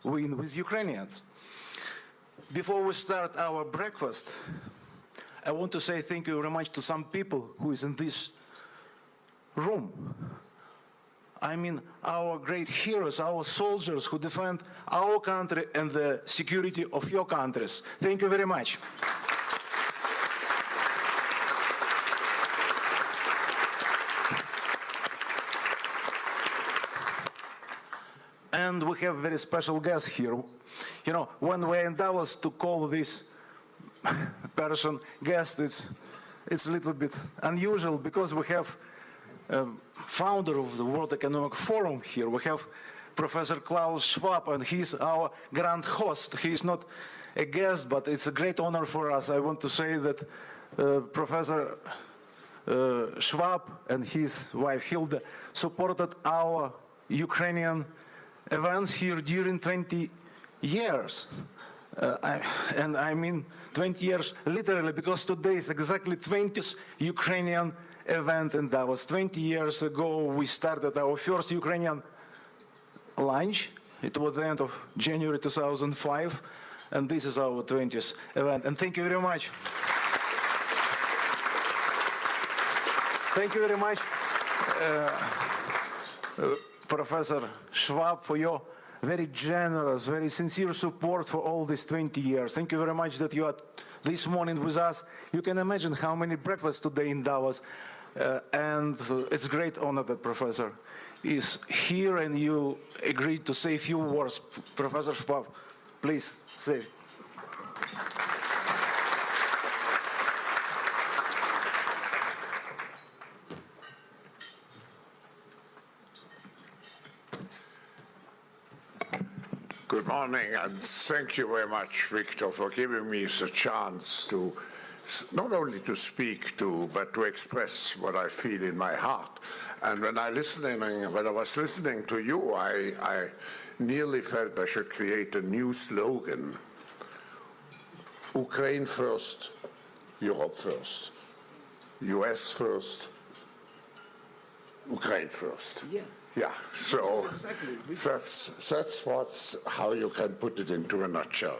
win with Ukrainians. Before we start our breakfast, I want to say thank you very much to some people who is in this room. I mean, our great heroes, our soldiers who defend our country and the security of your countries. Thank you very much. And we have a very special guest here. You know, when we're in Davos, to call this person guest, it's a little bit unusual because we have founder of the World Economic Forum here. We have Professor Klaus Schwab, and he's our grand host. He's not a guest, but it's a great honor for us. I want to say that Professor Schwab and his wife Hilda supported our Ukrainian events here during 20 years. And I mean 20 years literally, because today is exactly 20th Ukrainian event in Davos. 20 years ago, we started our first Ukrainian lunch. It was the end of January 2005, and this is our 20th event. And thank you very much. Thank you very much, Professor Schwab, for your very generous, very sincere support for all these 20 years. Thank you very much that you are this morning with us. You can imagine how many breakfasts today in Davos. And it's a great honor that Professor is here and you agreed to say a few words. Professor Schwab, please say. Good morning, and thank you very much, Victor, for giving me the chance to not only to speak to, but to express what I feel in my heart. And when I was listening to you, I nearly felt I should create a new slogan: Ukraine first, Europe first, US first, Ukraine first. Yeah. Yeah, so exactly. that's how you can put it into a nutshell.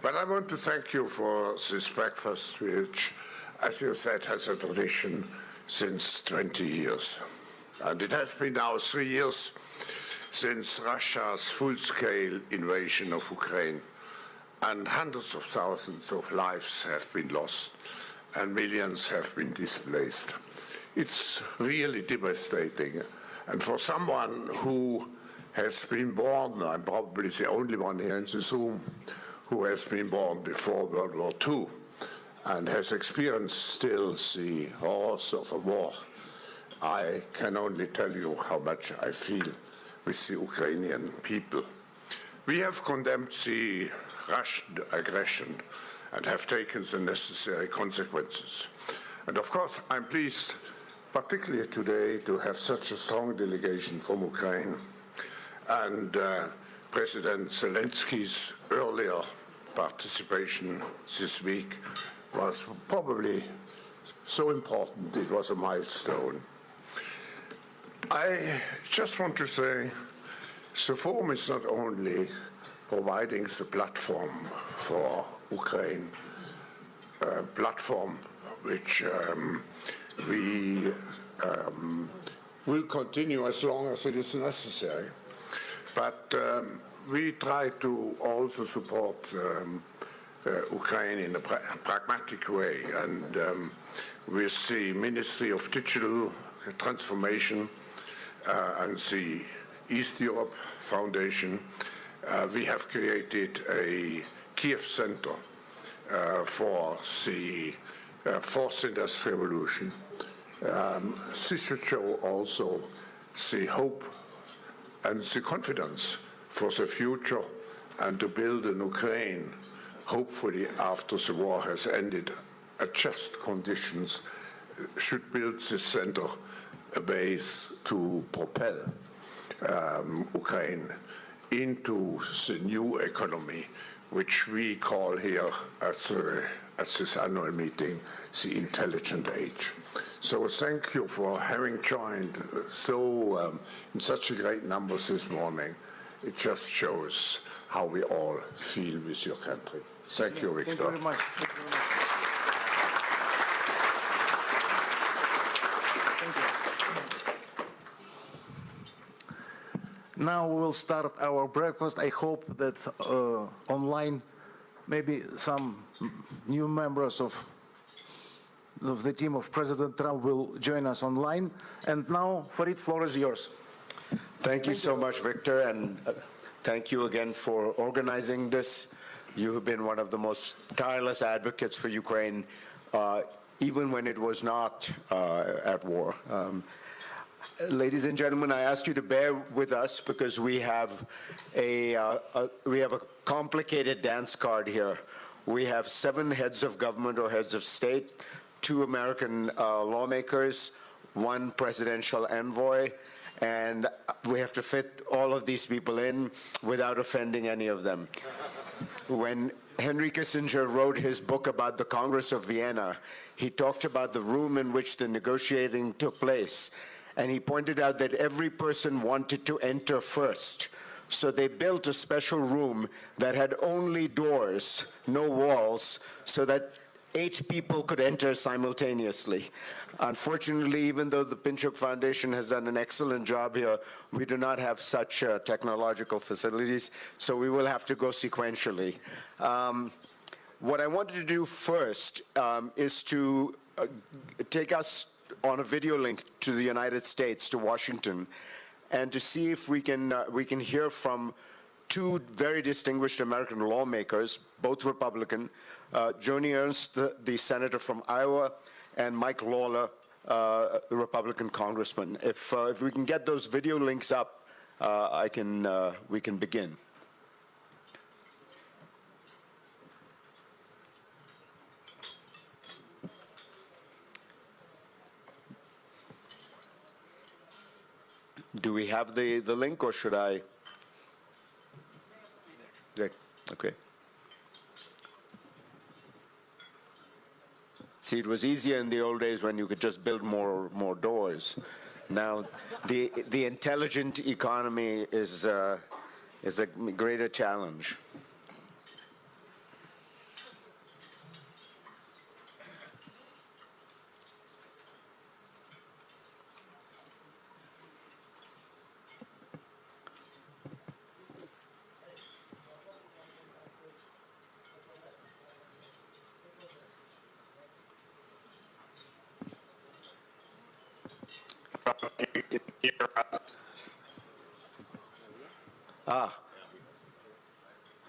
But I want to thank you for this breakfast, which, as you said, has a tradition since 20 years. And it has been now 3 years since Russia's full-scale invasion of Ukraine, and hundreds of thousands of lives have been lost, and millions have been displaced. It's really devastating. And for someone who has been born, I'm probably the only one here in this room who has been born before World War II and has experienced still the horrors of a war, I can only tell you how much I feel with the Ukrainian people. We have condemned the Russian aggression and have taken the necessary consequences. And of course, I'm pleased, particularly today, to have such a strong delegation from Ukraine. And President Zelensky's earlier participation this week was probably so important, it was a milestone. I just want to say, the forum is not only providing the platform for Ukraine, a platform which we will continue as long as it is necessary. But we try to also support Ukraine in a pragmatic way. And with the Ministry of Digital Transformation and the East Europe Foundation, we have created a Kiev Center for the Fourth Industrial Revolution. This should show also the hope and the confidence for the future, and to build in Ukraine, hopefully after the war has ended, at just conditions, should build this center a base to propel Ukraine into the new economy, which we call here at this annual meeting the intelligent age. So thank you for having joined in such a great numbers this morning. It just shows how we all feel with your country. Thank you, Victor. Thank you very much. Thank you very much. Now we will start our breakfast. I hope that online, maybe some new members of the team of President Trump will join us online. And now, Farid, floor is yours. Thank you so much, Victor, and thank you again for organizing this. You have been one of the most tireless advocates for Ukraine, even when it was not at war. Ladies and gentlemen, I ask you to bear with us because we have a complicated dance card here. We have 7 heads of government or heads of state, 2 American lawmakers, 1 presidential envoy, and we have to fit all of these people in without offending any of them. When Henry Kissinger wrote his book about the Congress of Vienna, he talked about the room in which the negotiating took place. And he pointed out that every person wanted to enter first. So they built a special room that had only doors, no walls, so that 8 people could enter simultaneously. Unfortunately, even though the Pinchuk Foundation has done an excellent job here, we do not have such technological facilities, so we will have to go sequentially. What I wanted to do first is to take us on a video link to the United States, to Washington, and to see if we can hear from 2 very distinguished American lawmakers, both Republican, Joni Ernst, the senator from Iowa, and Mike Lawler, the Republican congressman. If we can get those video links up, we can begin. Do we have the link, or should I? Yeah, okay. See, it was easier in the old days when you could just build more doors. Now, the intelligent economy is a greater challenge.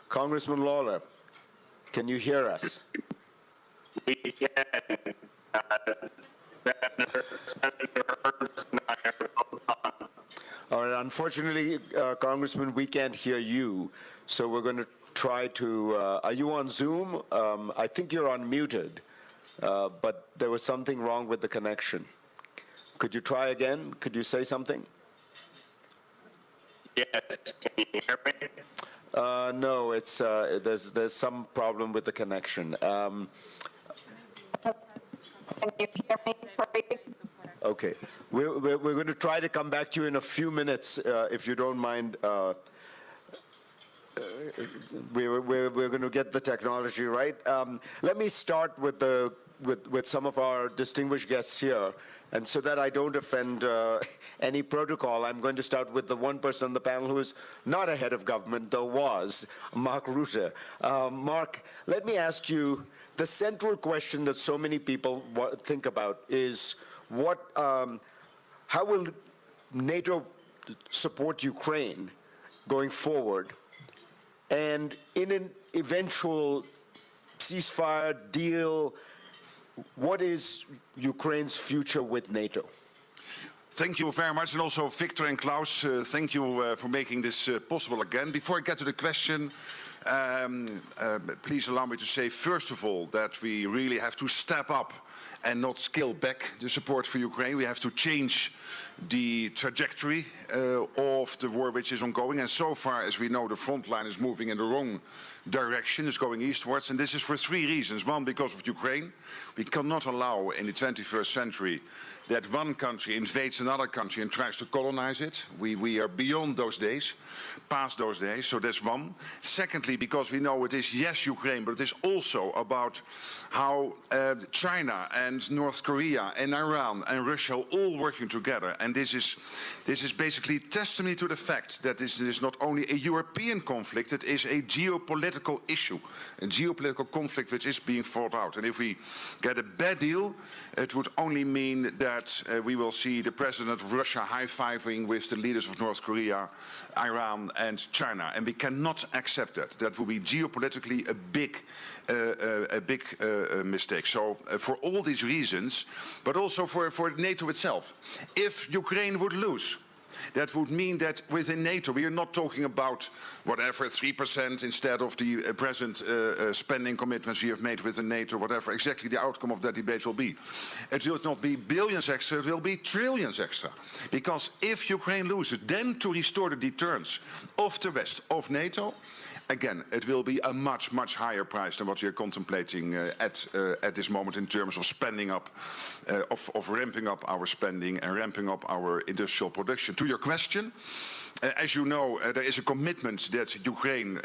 Congressman Lawler, can you hear us? We can. Senator Ernst and I are both on. All right, unfortunately, Congressman, we can't hear you, so we're going to try to, are you on Zoom? I think you're unmuted, but there was something wrong with the connection. Could you try again? Could you say something? Yes, can you hear me? No, it's there's some problem with the connection. Can you hear me? Okay, we're going to try to come back to you in a few minutes, if you don't mind. We're going to get the technology right. Let me start with some of our distinguished guests here. And so that I don't offend any protocol, I'm going to start with the one person on the panel who is not a head of government, though was, Mark Rutte. Mark, let me ask you, the central question that so many people think about is how will NATO support Ukraine going forward? And in an eventual ceasefire deal, what is Ukraine's future with NATO? Thank you very much, and also Victor and Klaus, thank you for making this possible again. Before I get to the question, Please allow me to say, first of all, that we really have to step up and not scale back the support for Ukraine. We have to change the trajectory of the war which is ongoing. And so far, as we know, the front line is moving in the wrong direction, is going eastwards. And this is for three reasons. One, because of Ukraine. We cannot allow in the 21st century that one country invades another country and tries to colonize it. We are beyond those days, past those days, so that's one. Secondly, because we know it is, yes, Ukraine, but it is also about how China and North Korea and Iran and Russia are all working together. And this is basically testimony to the fact that this is not only a European conflict, it is a geopolitical issue, a geopolitical conflict which is being fought out. And if we get a bad deal, it would only mean that we will see the president of Russia high-fiving with the leaders of North Korea, Iran and China. And we cannot accept that. That will be geopolitically a big mistake. So for all these reasons, but also for NATO itself, if Ukraine would lose, that would mean that within NATO, we are not talking about whatever, 3% instead of the present spending commitments we have made within NATO, whatever exactly the outcome of that debate will be. It will not be billions extra, it will be trillions extra. Because if Ukraine loses, then to restore the deterrence of the West, of NATO, again, it will be a much, much higher price than what we are contemplating at this moment in terms of spending up, of ramping up our spending and ramping up our industrial production. To your question, as you know, there is a commitment that Ukraine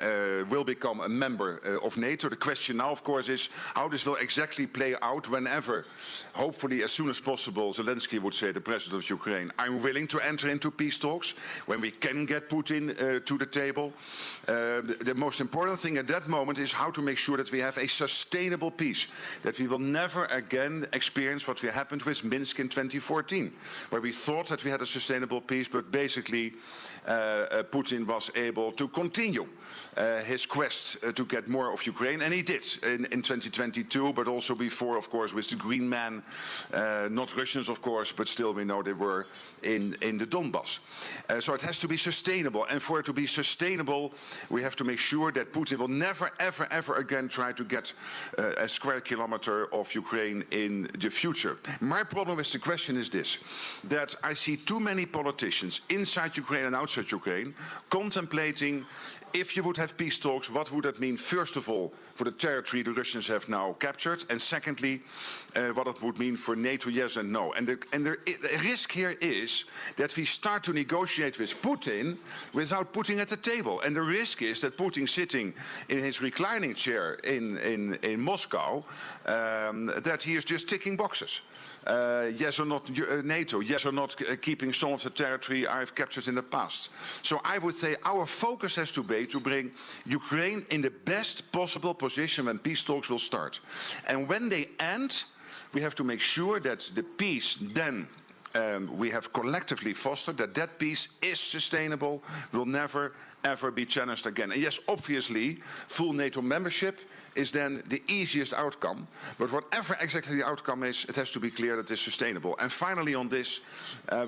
will become a member of NATO. The question now, of course, is how this will exactly play out whenever, hopefully as soon as possible, Zelensky would say, the president of Ukraine, I'm willing to enter into peace talks when we can get Putin to the table. The most important thing at that moment is how to make sure that we have a sustainable peace, that we will never again experience what happened with Minsk in 2014, where we thought that we had a sustainable peace, but basically Putin was able to continue his quest to get more of Ukraine, and he did in 2022, but also before, of course, with the Green Man, not Russians, of course, but still we know they were in the Donbass. So it has to be sustainable, and for it to be sustainable, we have to make sure that Putin will never, ever, ever again try to get a square kilometer of Ukraine in the future. My problem with the question is this, that I see too many politicians inside Ukraine and outside Ukraine contemplating, if you would have peace talks, what would that mean, first of all, for the territory the Russians have now captured, and secondly, what it would mean for NATO, yes and no. And the risk here is that we start to negotiate with Putin without Putin at the table. And the risk is that Putin, sitting in his reclining chair in Moscow, that he is just ticking boxes. Yes or not NATO, yes or not keeping some of the territory I've captured in the past. So I would say our focus has to be to bring Ukraine in the best possible position when peace talks will start. And when they end, we have to make sure that the peace then we have collectively fostered, that peace is sustainable, will never ever be challenged again. And yes, obviously, full NATO membership is then the easiest outcome, but whatever exactly the outcome is, it has to be clear that it's sustainable. And finally on this,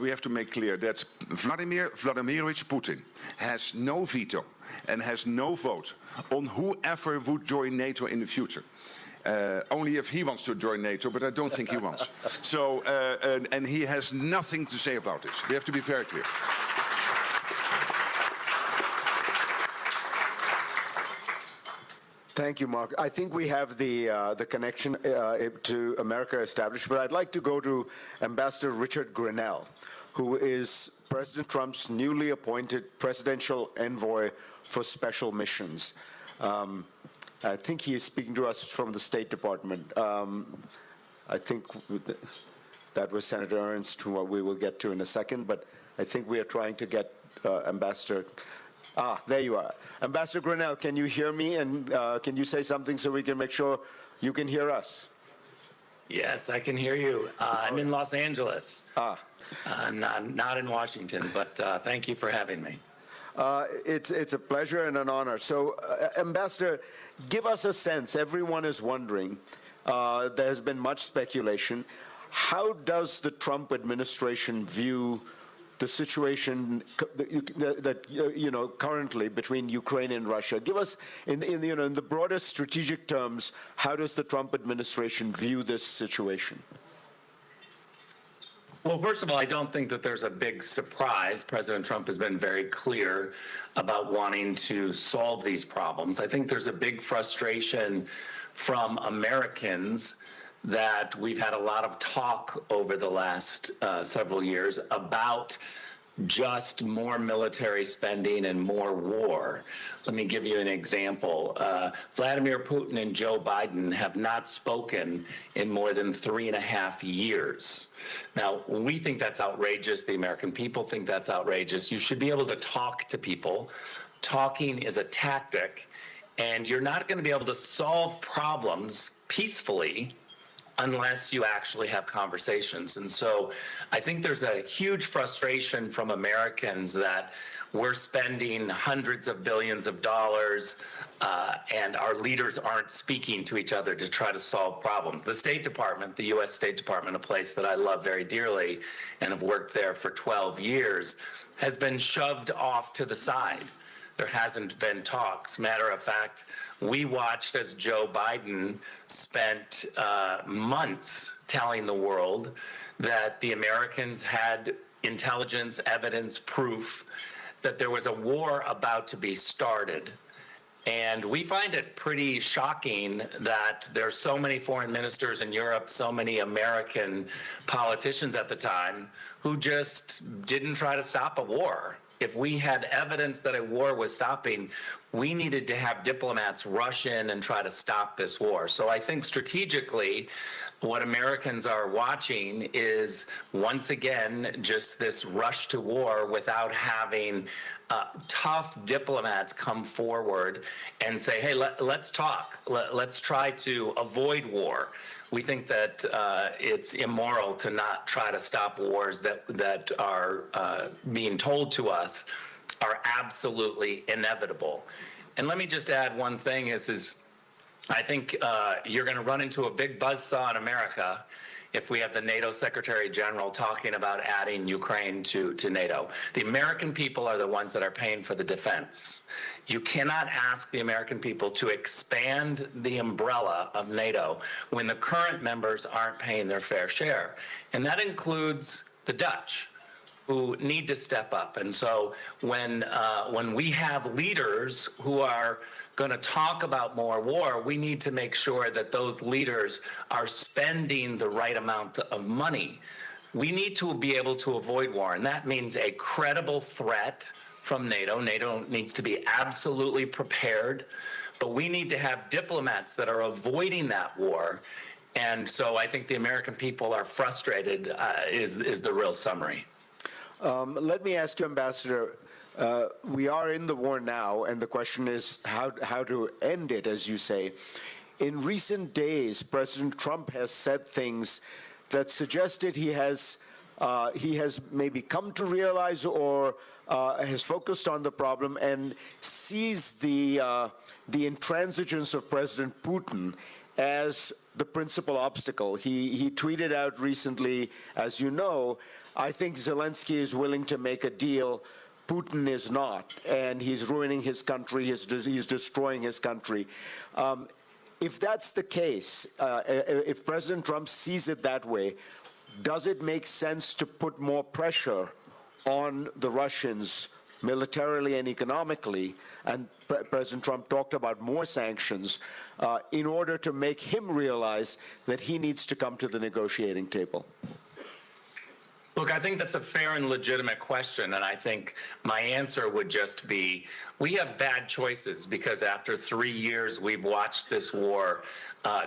we have to make clear that Vladimir Vladimirovich Putin has no veto and has no vote on whoever would join NATO in the future. Only if he wants to join NATO, but I don't think he wants. So, and he has nothing to say about this. We have to be very clear. Thank you, Mark. I think we have the connection to America established, but I'd like to go to Ambassador Richard Grenell, who is President Trump's newly appointed presidential envoy for special missions. I think he is speaking to us from the State Department. I think that was Senator Ernst, who we will get to in a second, but I think we are trying to get Ambassador. Ah, there you are. Ambassador Grenell, can you hear me? And can you say something so we can make sure you can hear us? Yes, I can hear you. I'm in Los Angeles. Not in Washington, but thank you for having me. It's a pleasure and an honor. So, Ambassador, give us a sense. Everyone is wondering. There has been much speculation. How does the Trump administration view the situation that currently between Ukraine and Russia. Give us, in the broadest strategic terms, how does the Trump administration view this situation? Well, first of all, I don't think that there's a big surprise. President Trump has been very clear about wanting to solve these problems. I think there's a big frustration from Americans that we've had a lot of talk over the last several years about just more military spending and more war. Let me give you an example. Vladimir Putin and Joe Biden have not spoken in more than 3.5 years. Now, we think that's outrageous. The American people think that's outrageous. You should be able to talk to people. Talking is a tactic, and you're not going to be able to solve problems peacefully unless you actually have conversations. And so I think there's a huge frustration from Americans that we're spending hundreds of billions of dollars and our leaders aren't speaking to each other to try to solve problems. The State Department, the U.S. State Department, a place that I love very dearly and have worked there for 12 years, has been shoved off to the side. There hasn't been talks. Matter of fact, we watched as Joe Biden spent months telling the world that the Americans had intelligence, evidence, proof that there was a war about to be started. And we find it pretty shocking that there's so many foreign ministers in Europe, so many American politicians at the time who just didn't try to stop a war. If we had evidence that a war was stopping, we needed to have diplomats rush in and try to stop this war. So I think strategically, what Americans are watching is, once again, just this rush to war without having tough diplomats come forward and say, hey, let's talk. Let's try to avoid war. We think that it's immoral to not try to stop wars that are being told to us are absolutely inevitable. And let me just add one thing is I think you're going to run into a big buzzsaw in America if we have the NATO Secretary General talking about adding Ukraine to NATO. The American people are the ones that are paying for the defense. You cannot ask the American people to expand the umbrella of NATO when the current members aren't paying their fair share. And that includes the Dutch, who need to step up. And so when we have leaders who are going to talk about more war, we need to make sure that those leaders are spending the right amount of money. We need to be able to avoid war, and that means a credible threat from NATO. NATO needs to be absolutely prepared, but we need to have diplomats that are avoiding that war. And so I think the American people are frustrated, is the real summary. Let me ask you, Ambassador, we are in the war now, and the question is how to end it, as you say. In recent days, President Trump has said things that suggested he has maybe come to realize or has focused on the problem and sees the intransigence of President Putin as the principal obstacle. He tweeted out recently, as you know, I think Zelensky is willing to make a deal. Putin is not, and he's ruining his country. He's destroying his country. If that's the case, if President Trump sees it that way, does it make sense to put more pressure on the Russians militarily and economically? And President Trump talked about more sanctions in order to make him realize that he needs to come to the negotiating table. Look, I think that's a fair and legitimate question, and I think my answer would just be, we have bad choices because after 3 years, we've watched this war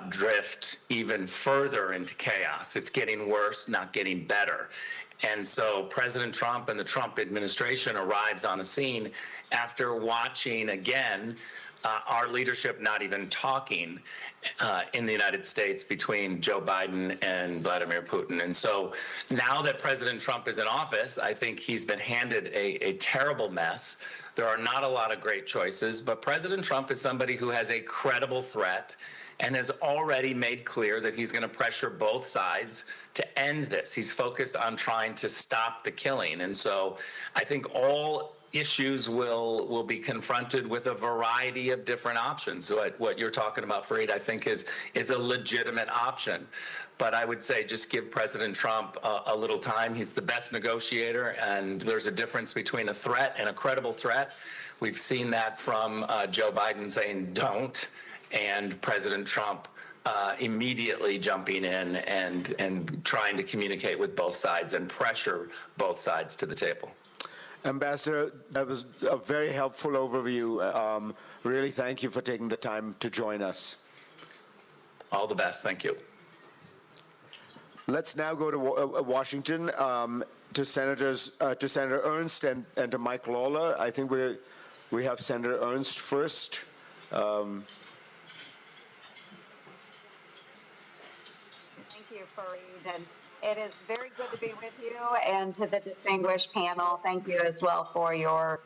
drift even further into chaos. It's getting worse, not getting better. And so President Trump and the Trump administration arrives on the scene after watching, again, our leadership not even talking in the United States between Joe Biden and Vladimir Putin. And so now that President Trump is in office, I think he's been handed a terrible mess. There are not a lot of great choices, but President Trump is somebody who has a credible threat and has already made clear that he's going to pressure both sides to end this. He's focused on trying to stop the killing. And so I think all issues will be confronted with a variety of different options. So what you're talking about, Fareed, I think is a legitimate option. But I would say just give President Trump a little time. He's the best negotiator, and there's a difference between a threat and a credible threat. We've seen that from Joe Biden saying don't, and President Trump immediately jumping in and trying to communicate with both sides and pressure both sides to the table. Ambassador, that was a very helpful overview. Really, thank you for taking the time to join us. All the best. Thank you. Let's now go to Washington, to Senator Ernst and to Mike Lawler. I think we have Senator Ernst first. Thank you, Fareed. And it is very good to be with you, and to the distinguished panel, thank you as well for your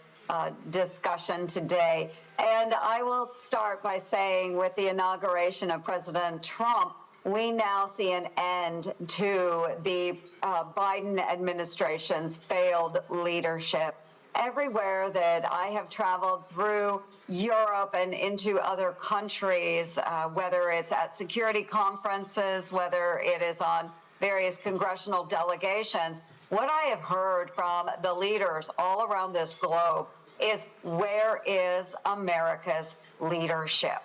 discussion today. And I will start by saying, with the inauguration of President Trump, we now see an end to the Biden administration's failed leadership. Everywhere that I have traveled through Europe and into other countries, whether it's at security conferences, whether it is on various congressional delegations, what I have heard from the leaders all around this globe is, where is America's leadership?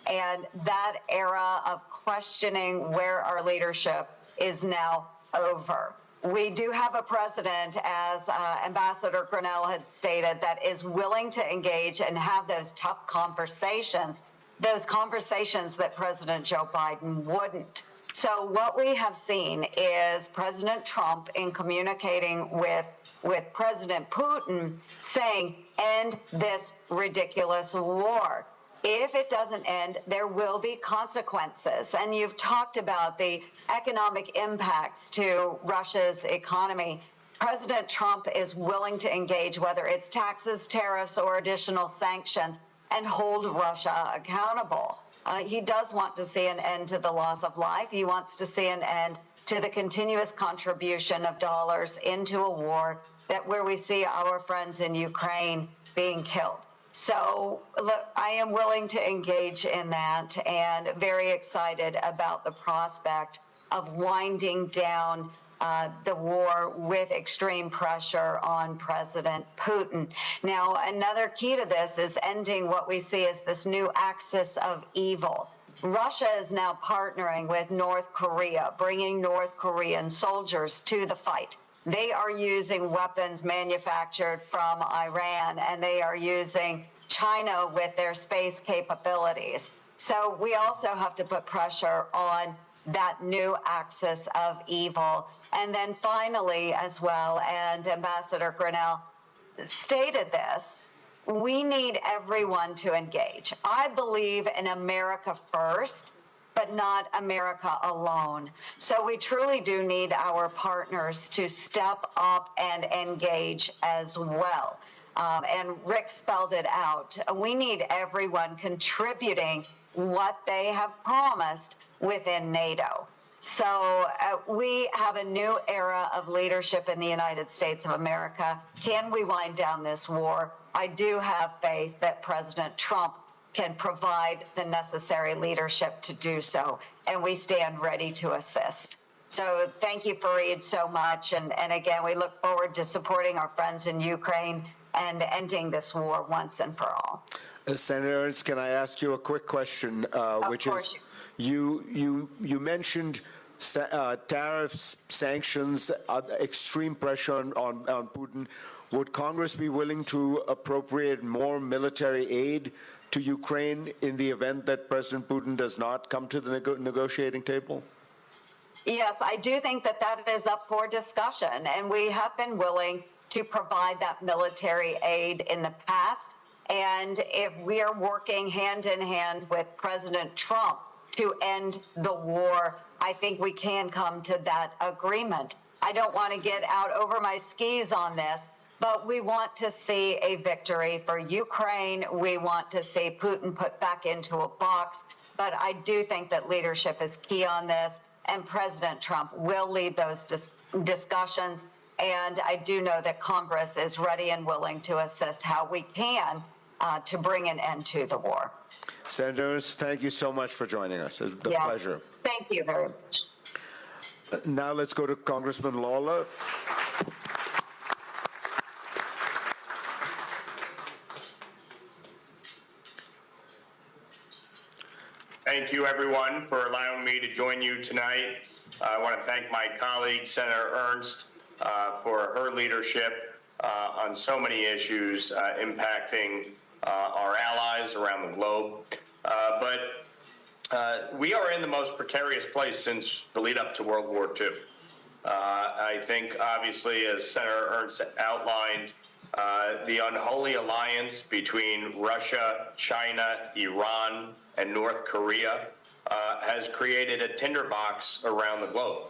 And that era of questioning where our leadership is now over. We do have a president, as Ambassador Grenell had stated, that is willing to engage and have those tough conversations, those conversations that President Joe Biden wouldn't. So what we have seen is President Trump, in communicating with President Putin, saying, end this ridiculous war. If it doesn't end, there will be consequences. And you've talked about the economic impacts to Russia's economy. President Trump is willing to engage, whether it's taxes, tariffs, or additional sanctions, and hold Russia accountable. He does want to see an end to the loss of life. He wants to see an end to the continuous contribution of dollars into a war where we see our friends in Ukraine being killed. So look, I am willing to engage in that, and very excited about the prospect of winding down the war with extreme pressure on President Putin. Now, another key to this is ending what we see as this new axis of evil. Russia is now partnering with North Korea, bringing North Korean soldiers to the fight. They are using weapons manufactured from Iran, and they are using China with their space capabilities. So we also have to put pressure on that new axis of evil. And then finally, as well, and Ambassador Grenell stated this, we need everyone to engage. I believe in America first, but not America alone. So we truly do need our partners to step up and engage as well. And Rick spelled it out. We need everyone contributing what they have promised within NATO. So we have a new era of leadership in the United States of America. Can we wind down this war? I do have faith that President Trump can provide the necessary leadership to do so, and we stand ready to assist. So thank you, Fareed, so much. And again, we look forward to supporting our friends in Ukraine and ending this war once and for all. Senator Ernst, can I ask you a quick question, which is, you mentioned tariffs, sanctions, extreme pressure on Putin. Would Congress be willing to appropriate more military aid to Ukraine in the event that President Putin does not come to the negotiating table? Yes, I do think that that is up for discussion, and we have been willing to provide that military aid in the past. And if we are working hand in hand with President Trump to end the war, I think we can come to that agreement. I don't want to get out over my skis on this, but we want to see a victory for Ukraine. We want to see Putin put back into a box. But I do think that leadership is key on this, and President Trump will lead those discussions. And I do know that Congress is ready and willing to assist how we can to bring an end to the war. Senators, thank you so much for joining us. It's been a pleasure. Thank you very much. Now let's go to Congressman Lawler. Thank you, everyone, for allowing me to join you tonight. I want to thank my colleague, Senator Ernst, for her leadership on so many issues impacting our allies around the globe. But we are in the most precarious place since the lead up to World War II. I think, obviously, as Senator Ernst outlined, the unholy alliance between Russia, China, Iran, and North Korea has created a tinderbox around the globe.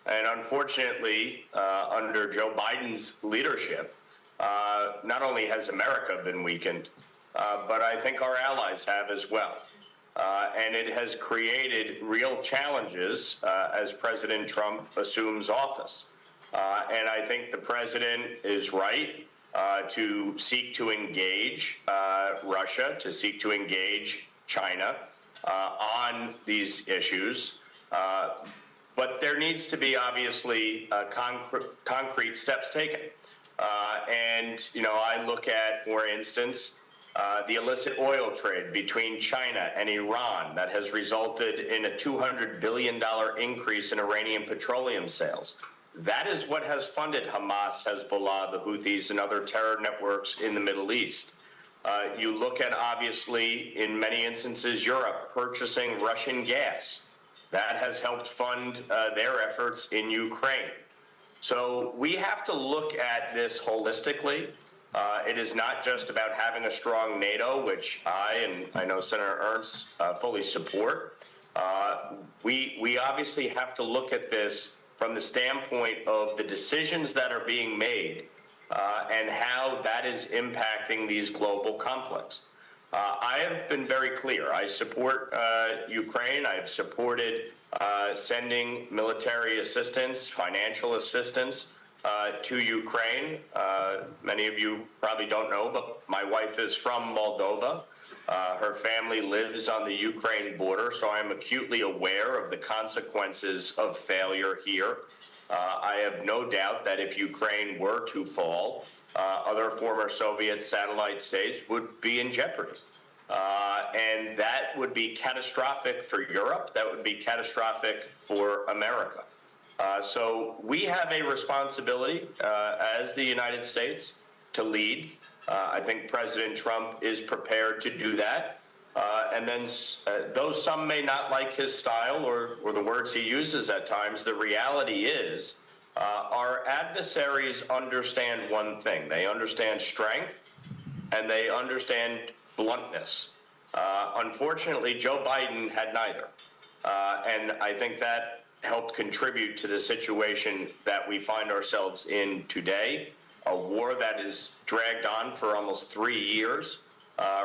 And unfortunately, under Joe Biden's leadership, not only has America been weakened, but I think our allies have as well. And it has created real challenges as President Trump assumes office. And I think the president is right to seek to engage Russia, to seek to engage China on these issues. But there needs to be, obviously, concrete steps taken. And, you know, I look at, for instance, the illicit oil trade between China and Iran that has resulted in a $200 billion increase in Iranian petroleum sales. That is what has funded Hamas, Hezbollah, the Houthis, and other terror networks in the Middle East. You look at, obviously, in many instances, Europe purchasing Russian gas. That has helped fund their efforts in Ukraine. So we have to look at this holistically. It is not just about having a strong NATO, which I know Senator Ernst fully support. We obviously have to look at this from the standpoint of the decisions that are being made and how that is impacting these global conflicts. I have been very clear. I support Ukraine. I have supported sending military assistance, financial assistance to Ukraine. Many of you probably don't know, but my wife is from Moldova. Her family lives on the Ukraine border, so I am acutely aware of the consequences of failure here. I have no doubt that if Ukraine were to fall, other former Soviet satellite states would be in jeopardy. And that would be catastrophic for Europe. That would be catastrophic for America. So we have a responsibility as the United States to lead. I think President Trump is prepared to do that. And then though some may not like his style or the words he uses at times, the reality is our adversaries understand one thing. They understand strength and they understand bluntness. Unfortunately, Joe Biden had neither. And I think that helped contribute to the situation that we find ourselves in today, a war that is dragged on for almost 3 years,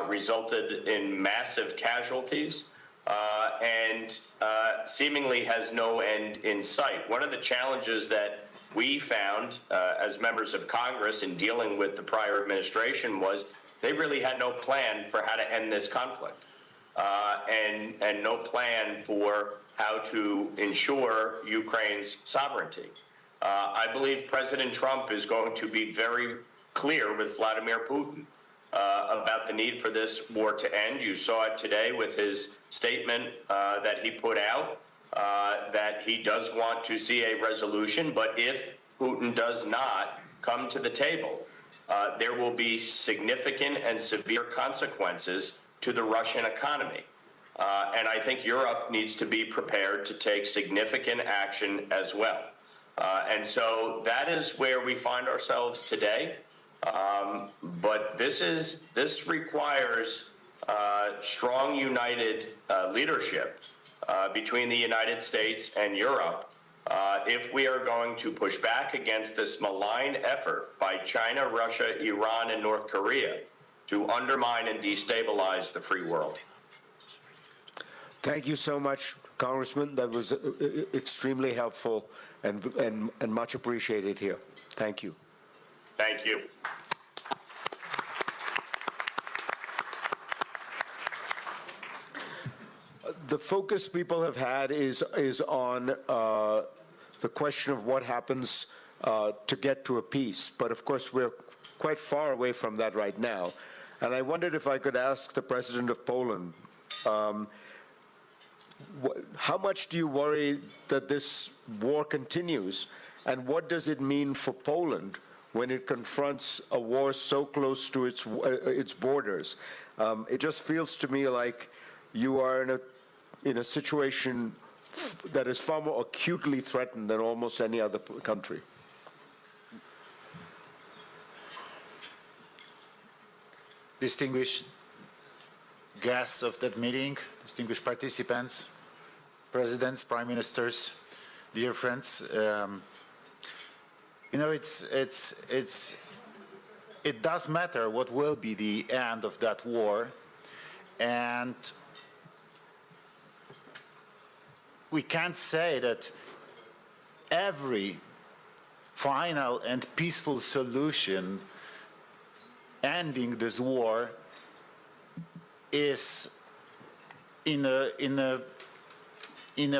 resulted in massive casualties, and seemingly has no end in sight. One of the challenges that we found as members of Congress in dealing with the prior administration was they really had no plan for how to end this conflict, and no plan for how to ensure Ukraine's sovereignty. I believe President Trump is going to be very clear with Vladimir Putin about the need for this war to end. You saw it today with his statement that he put out, that he does want to see a resolution, but if Putin does not come to the table, there will be significant and severe consequences to the Russian economy. And I think Europe needs to be prepared to take significant action as well. And so that is where we find ourselves today. But this requires strong, united leadership between the United States and Europe if we are going to push back against this malign effort by China, Russia, Iran, and North Korea to undermine and destabilize the free world. Thank you so much, Congressman. That was extremely helpful and much appreciated here. Thank you. Thank you. The focus people have had is on the question of what happens to get to a peace. But of course, we're quite far away from that right now. And I wondered if I could ask the President of Poland, how much do you worry that this war continues? And what does it mean for Poland when it confronts a war so close to its borders? It just feels to me like you are in a situation that is far more acutely threatened than almost any other country. Distinguished guests of that meeting, distinguished participants, presidents, prime ministers, dear friends, you know, it does matter what will be the end of that war, and we can't say that every final and peaceful solution ending this war is in the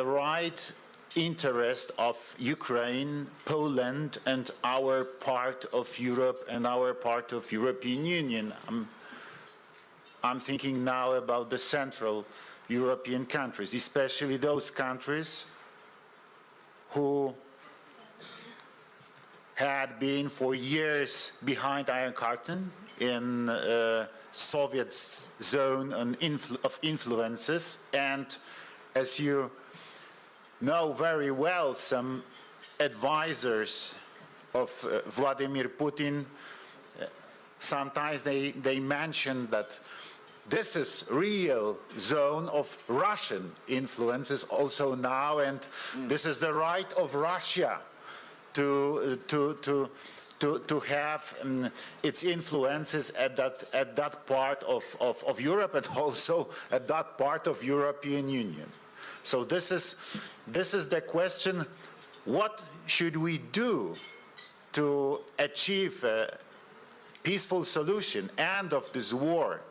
right interest of Ukraine, Poland, and our part of Europe and our part of European Union. I'm thinking now about the Central European countries, especially those countries who had been for years behind Iron Curtain in Soviet zone of influences, and as you know very well, some advisors of Vladimir Putin, sometimes they mention that this is real zone of Russian influences also now, and this is the right of Russia to have its influences at that part of Europe, and also at that part of European Union. So this is the question: what should we do to achieve a peaceful solution, end of this war,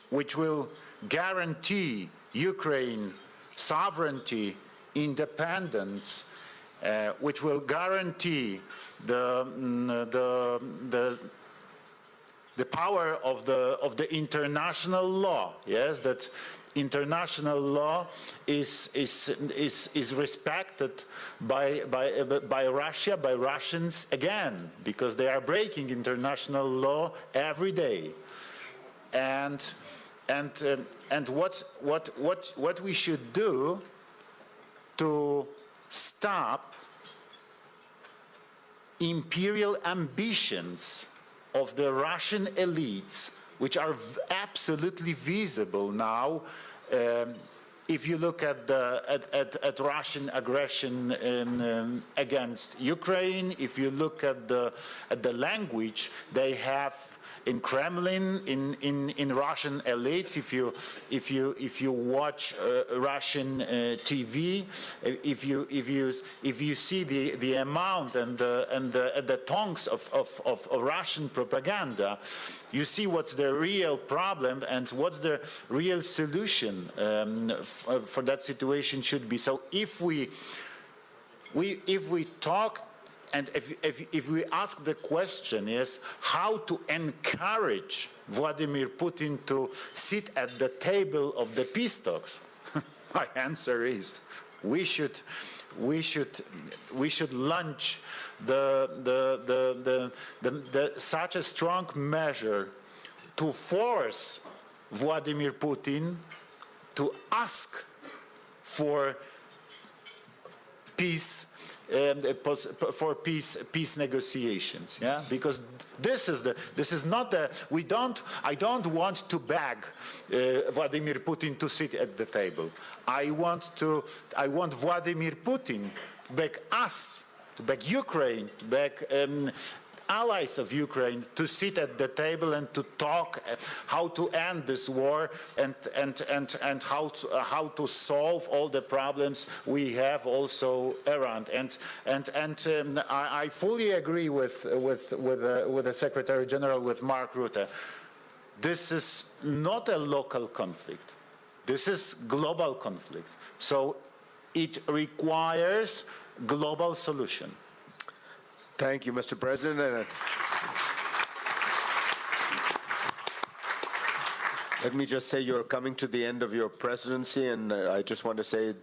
which will guarantee Ukraine sovereignty, independence, which will guarantee the power of the international law? Yes, that international law is respected by Russia, by Russians again, because they are breaking international law every day. And what we should do to stop imperial ambitions of the Russian elites, which are absolutely visible now. If you look at Russian aggression against Ukraine, if you look at the language they have in Kremlin, in Russian elites, if you watch Russian TV, if you see the amount and the tongues of Russian propaganda, you see what's the real problem and what's the real solution for that situation should be. So if we talk, and if we ask the question is how to encourage Vladimir Putin to sit at the table of the peace talks, my answer is we should launch such a strong measure to force Vladimir Putin to ask for peace for peace negotiations. Yeah, because this is not the I don't want to beg Vladimir Putin to sit at the table. I want Vladimir Putin beg us, to beg Ukraine, to beg allies of Ukraine to sit at the table and to talk how to end this war and how to solve all the problems we have also around. I fully agree with the Secretary General, with Mark Rutte. This is not a local conflict. This is global conflict. So it requires global solution. Thank you, Mr. President. Let me just say you're coming to the end of your presidency, and I just want to say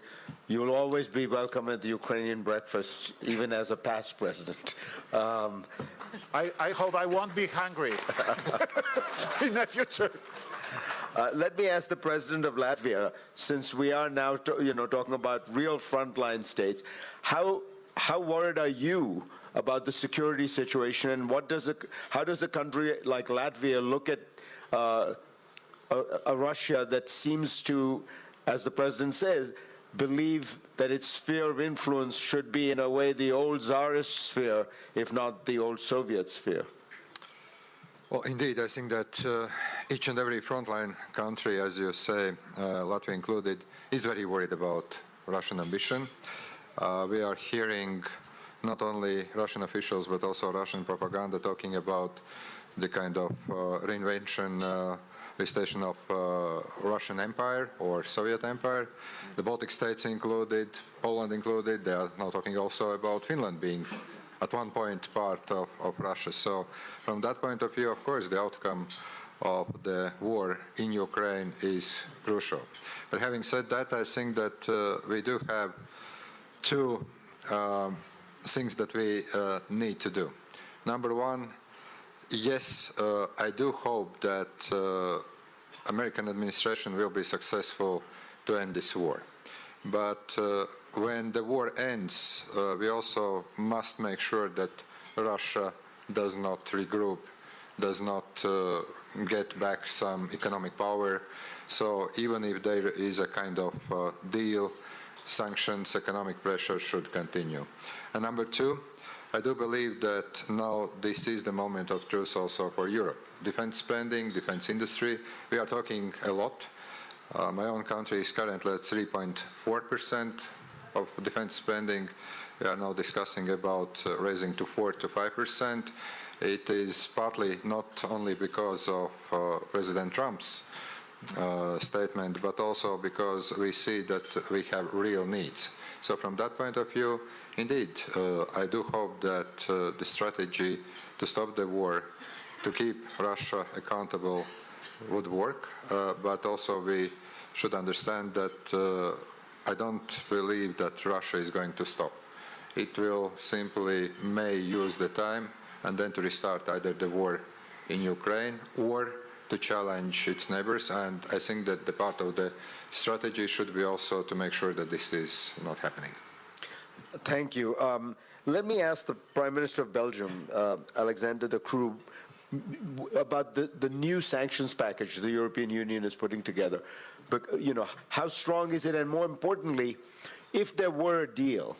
you'll always be welcome at the Ukrainian breakfast, even as a past president. I hope I won't be hungry in the future. Let me ask the President of Latvia, since we are now talking about real frontline states, how worried are you about the security situation, and how does a country like Latvia look at a Russia that seems to, as the President says, believe that its sphere of influence should be in a way the old Tsarist sphere, if not the old Soviet sphere? Well, indeed, I think that each and every frontline country, as you say, Latvia included, is very worried about Russian ambition. We are hearing not only Russian officials, but also Russian propaganda talking about the kind of reinvention, restation of Russian Empire or Soviet Empire. The Baltic states included, Poland included. They are now talking also about Finland being at one point part of Russia. So from that point of view, of course, the outcome of the war in Ukraine is crucial. But having said that, I think that we do have two things that we need to do. Number one, yes, I do hope that American administration will be successful to end this war. But when the war ends, we also must make sure that Russia does not regroup, does not get back some economic power. So even if there is a kind of deal, sanctions, economic pressure should continue. And number two, I do believe that now this is the moment of truth also for Europe. Defense spending, defense industry, we are talking a lot. My own country is currently at 3.4% of defense spending. We are now discussing about raising to 4 to 5%. It is partly not only because of President Trump's statement, but also because we see that we have real needs. So from that point of view, indeed, I do hope that the strategy to stop the war, to keep Russia accountable would work, but also we should understand that I don't believe that Russia is going to stop. It will simply may use the time and then to restart either the war in Ukraine or to challenge its neighbors, and I think that the part of the strategy should be also to make sure that this is not happening. Thank you. Let me ask the Prime Minister of Belgium, Alexander De Croo, about the new sanctions package the European Union is putting together. But, how strong is it? And more importantly, if there were a deal,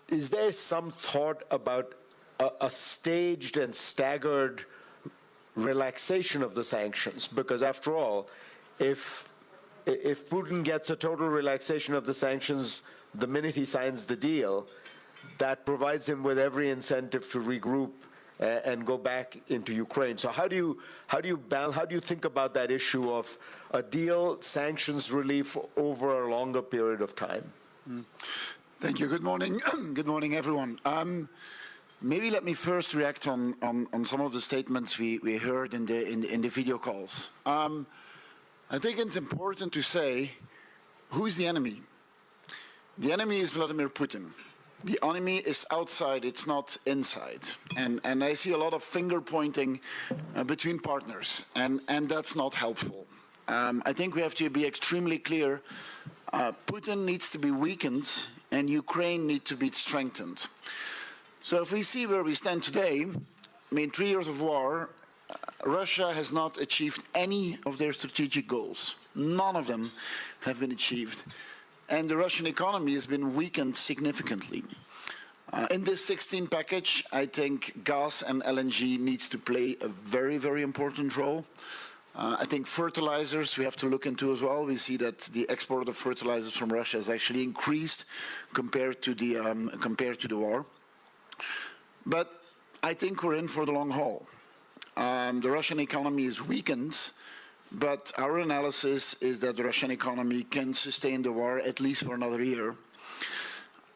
is there some thought about a staged and staggered relaxation of the sanctions? Because after all, if Putin gets a total relaxation of the sanctions the minute he signs the deal, that provides him with every incentive to regroup and go back into Ukraine. So how do you think about that issue of a deal, sanctions relief over a longer period of time? Thank you. Good morning. Good morning, everyone. Maybe let me first react on some of the statements we heard in the video calls. I think it's important to say, who's the enemy? The enemy is Vladimir Putin. The enemy is outside, it's not inside. And I see a lot of finger pointing between partners, and that's not helpful. I think we have to be extremely clear. Putin needs to be weakened and Ukraine needs to be strengthened. So if we see where we stand today, I mean, 3 years of war, Russia has not achieved any of their strategic goals. None of them have been achieved. And the Russian economy has been weakened significantly. In this 16 package, I think gas and LNG needs to play a very, very important role. I think fertilizers we have to look into as well. We see that the export of fertilizers from Russia has actually increased compared to the war. But I think we're in for the long haul. The Russian economy is weakened, but our analysis is that the Russian economy can sustain the war at least for another year.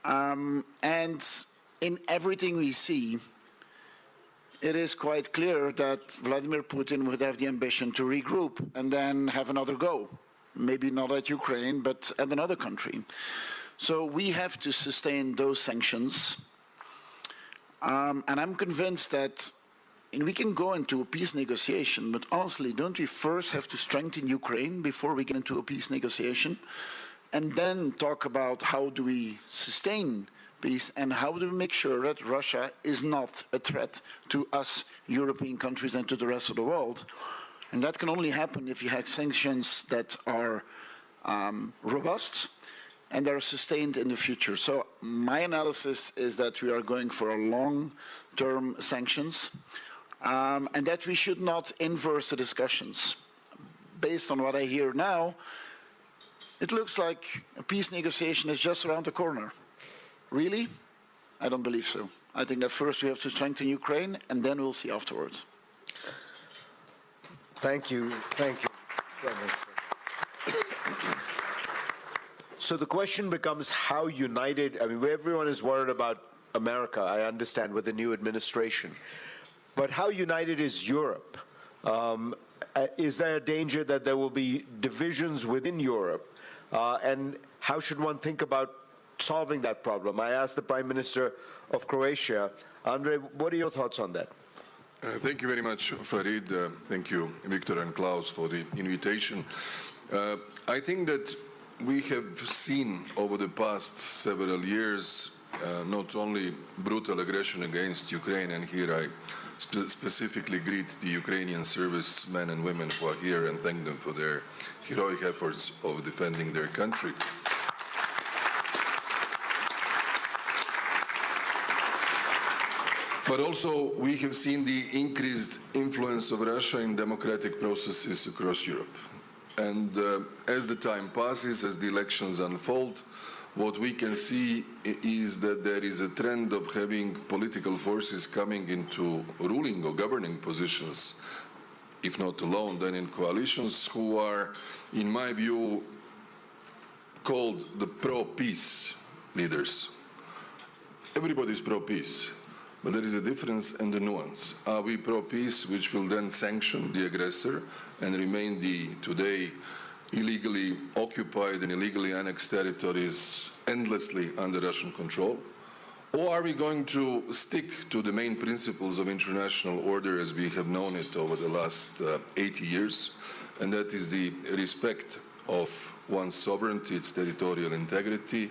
And in everything we see, it is quite clear that Vladimir Putin would have the ambition to regroup and then have another go. Maybe not at Ukraine, but at another country. So we have to sustain those sanctions. And I'm convinced that we can go into a peace negotiation, but honestly, don't we first have to strengthen Ukraine before we get into a peace negotiation? And then talk about how do we sustain peace and how do we make sure that Russia is not a threat to us European countries and to the rest of the world. And that can only happen if you have sanctions that are robust and that are sustained in the future. So my analysis is that we are going for a long-term sanctions and that we should not inverse the discussions. Based on what I hear now, it looks like a peace negotiation is just around the corner. Really? I don't believe so. I think that first we have to strengthen Ukraine, and then we'll see afterwards. Thank you. Thank you. So the question becomes how united, I mean, everyone is worried about America, I understand, with the new administration. But how united is Europe? Is there a danger that there will be divisions within Europe? And how should one think about solving that problem? I asked the Prime Minister of Croatia. Andrej, what are your thoughts on that? Thank you very much, Farid. Thank you, Victor and Klaus, for the invitation. I think that we have seen over the past several years not only brutal aggression against Ukraine, and here I specifically greet the Ukrainian servicemen and women who are here and thank them for their heroic efforts of defending their country. But also, we have seen the increased influence of Russia in democratic processes across Europe. And as the time passes, as the elections unfold, what we can see is that there is a trend of having political forces coming into ruling or governing positions, if not alone, then in coalitions, who are, in my view, called the pro-peace leaders. Everybody is pro-peace. But there is a difference and a nuance. Are we pro-peace, which will then sanction the aggressor and remain the today illegally occupied and illegally annexed territories endlessly under Russian control? Or are we going to stick to the main principles of international order as we have known it over the last 80 years, and that is the respect of one's sovereignty, its territorial integrity,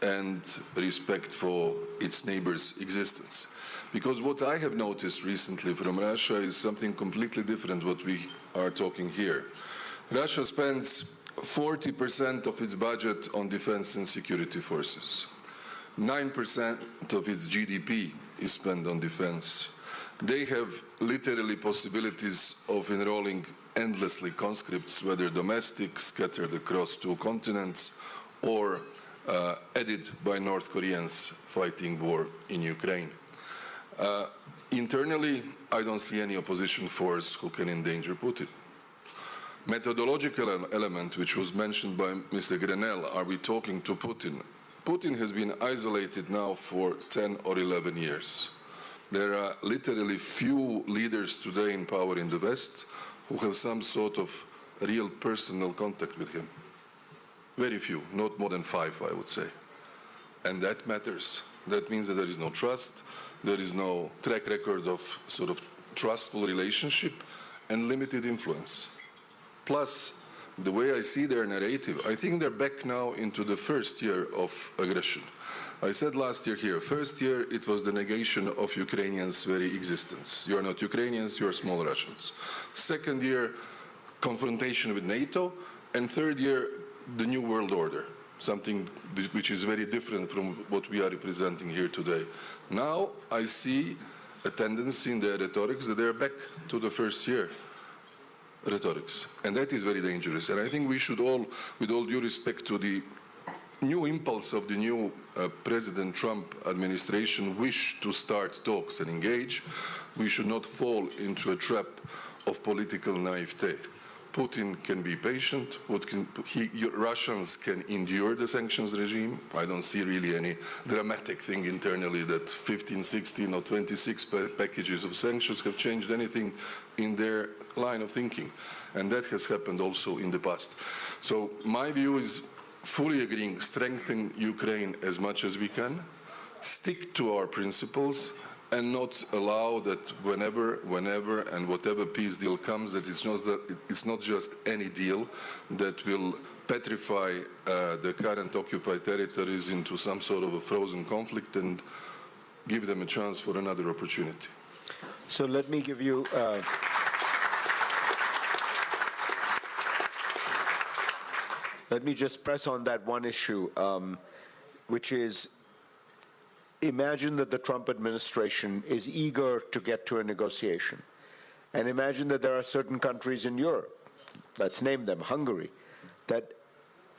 and respect for its neighbors' existence? Because what I have noticed recently from Russia is something completely different what we are talking here. Russia spends 40% of its budget on defense and security forces. 9% of its GDP is spent on defense. They have literally possibilities of enrolling endlessly conscripts, whether domestic, scattered across 2 continents, or added by North Koreans fighting war in Ukraine. Internally, I don't see any opposition force who can endanger Putin. Methodological element, which was mentioned by Mr. Grenell, are we talking to Putin? Putin has been isolated now for 10 or 11 years. There are literally few leaders today in power in the West who have some sort of real personal contact with him. Very few, not more than 5, I would say. And that matters. That means that there is no trust, there is no track record of sort of trustful relationship, and limited influence. Plus, the way I see their narrative, I think they're back now into the first year of aggression. I said last year here, first year it was the negation of Ukrainians' very existence. You are not Ukrainians, you are small Russians. Second year, confrontation with NATO. And third year, the new world order, something which is very different from what we are representing here today. Now I see a tendency in their rhetorics that they are back to the first year rhetorics. And that is very dangerous. And I think we should all, with all due respect to the new impulse of the new President Trump administration, wish to start talks and engage, we should not fall into a trap of political naivete. Putin can be patient, Russians can endure the sanctions regime. I don't see really any dramatic thing internally that 15, 16 or 26 packages of sanctions have changed anything in their line of thinking. And that has happened also in the past. So my view is fully agreeing, strengthen Ukraine as much as we can, stick to our principles, and not allow that whenever and whatever peace deal comes, that it's not just any deal that will petrify the current occupied territories into some sort of a frozen conflict and give them a chance for another opportunity. So let me give you let me just press on that one issue, which is, imagine that the Trump administration is eager to get to a negotiation. And imagine that there are certain countries in Europe, let's name them, Hungary, that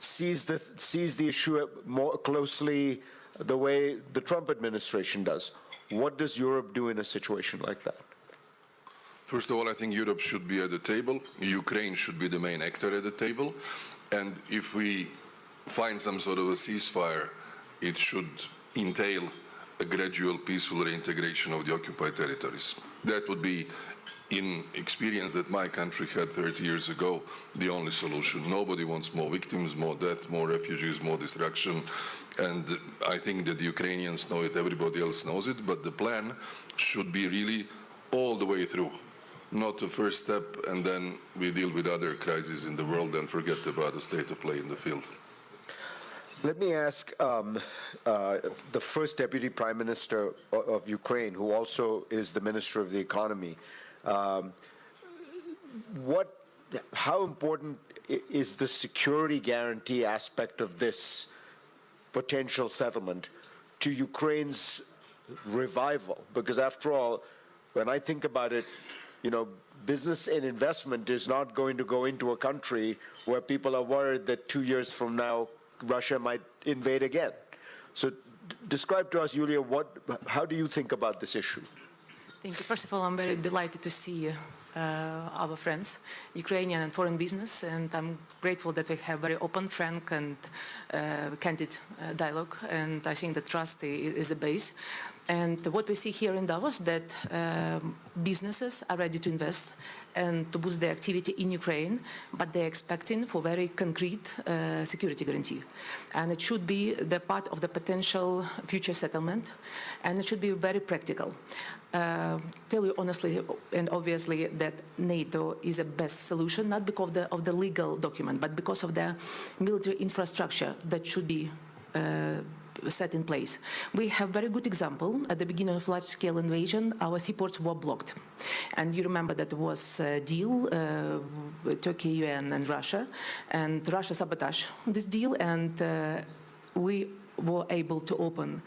sees the issue more closely the way the Trump administration does. What does Europe do in a situation like that? First of all, I think Europe should be at the table. Ukraine should be the main actor at the table. And if we find some sort of a ceasefire, it should entail a gradual, peaceful reintegration of the occupied territories. That would be, in experience that my country had 30 years ago, the only solution. Nobody wants more victims, more death, more refugees, more destruction. And I think that the Ukrainians know it, everybody else knows it, but the plan should be really all the way through. Not the first step, and then we deal with other crises in the world and forget about the state of play in the field. Let me ask the first Deputy Prime Minister of Ukraine, who also is the Minister of the Economy, how important is the security guarantee aspect of this potential settlement to Ukraine's revival? Because after all, when I think about it, you know, business and investment is not going to go into a country where people are worried that 2 years from now Russia might invade again. So describe to us, Yulia, how do you think about this issue? Thank you. First of all, I'm very delighted to see our friends, Ukrainian and foreign business, and I'm grateful that we have very open, frank, and candid dialogue, and I think that trust is the base. And what we see here in Davos, that businesses are ready to invest and to boost their activity in Ukraine, but they're expecting for very concrete security guarantee. And it should be the part of the potential future settlement, and it should be very practical. Tell you honestly and obviously that NATO is the best solution, not because of the legal document, but because of the military infrastructure that should be set in place. We have very good example. At the beginning of large-scale invasion, our seaports were blocked. And you remember that there was a deal, Turkey, UN, and Russia sabotaged this deal, and we were able to open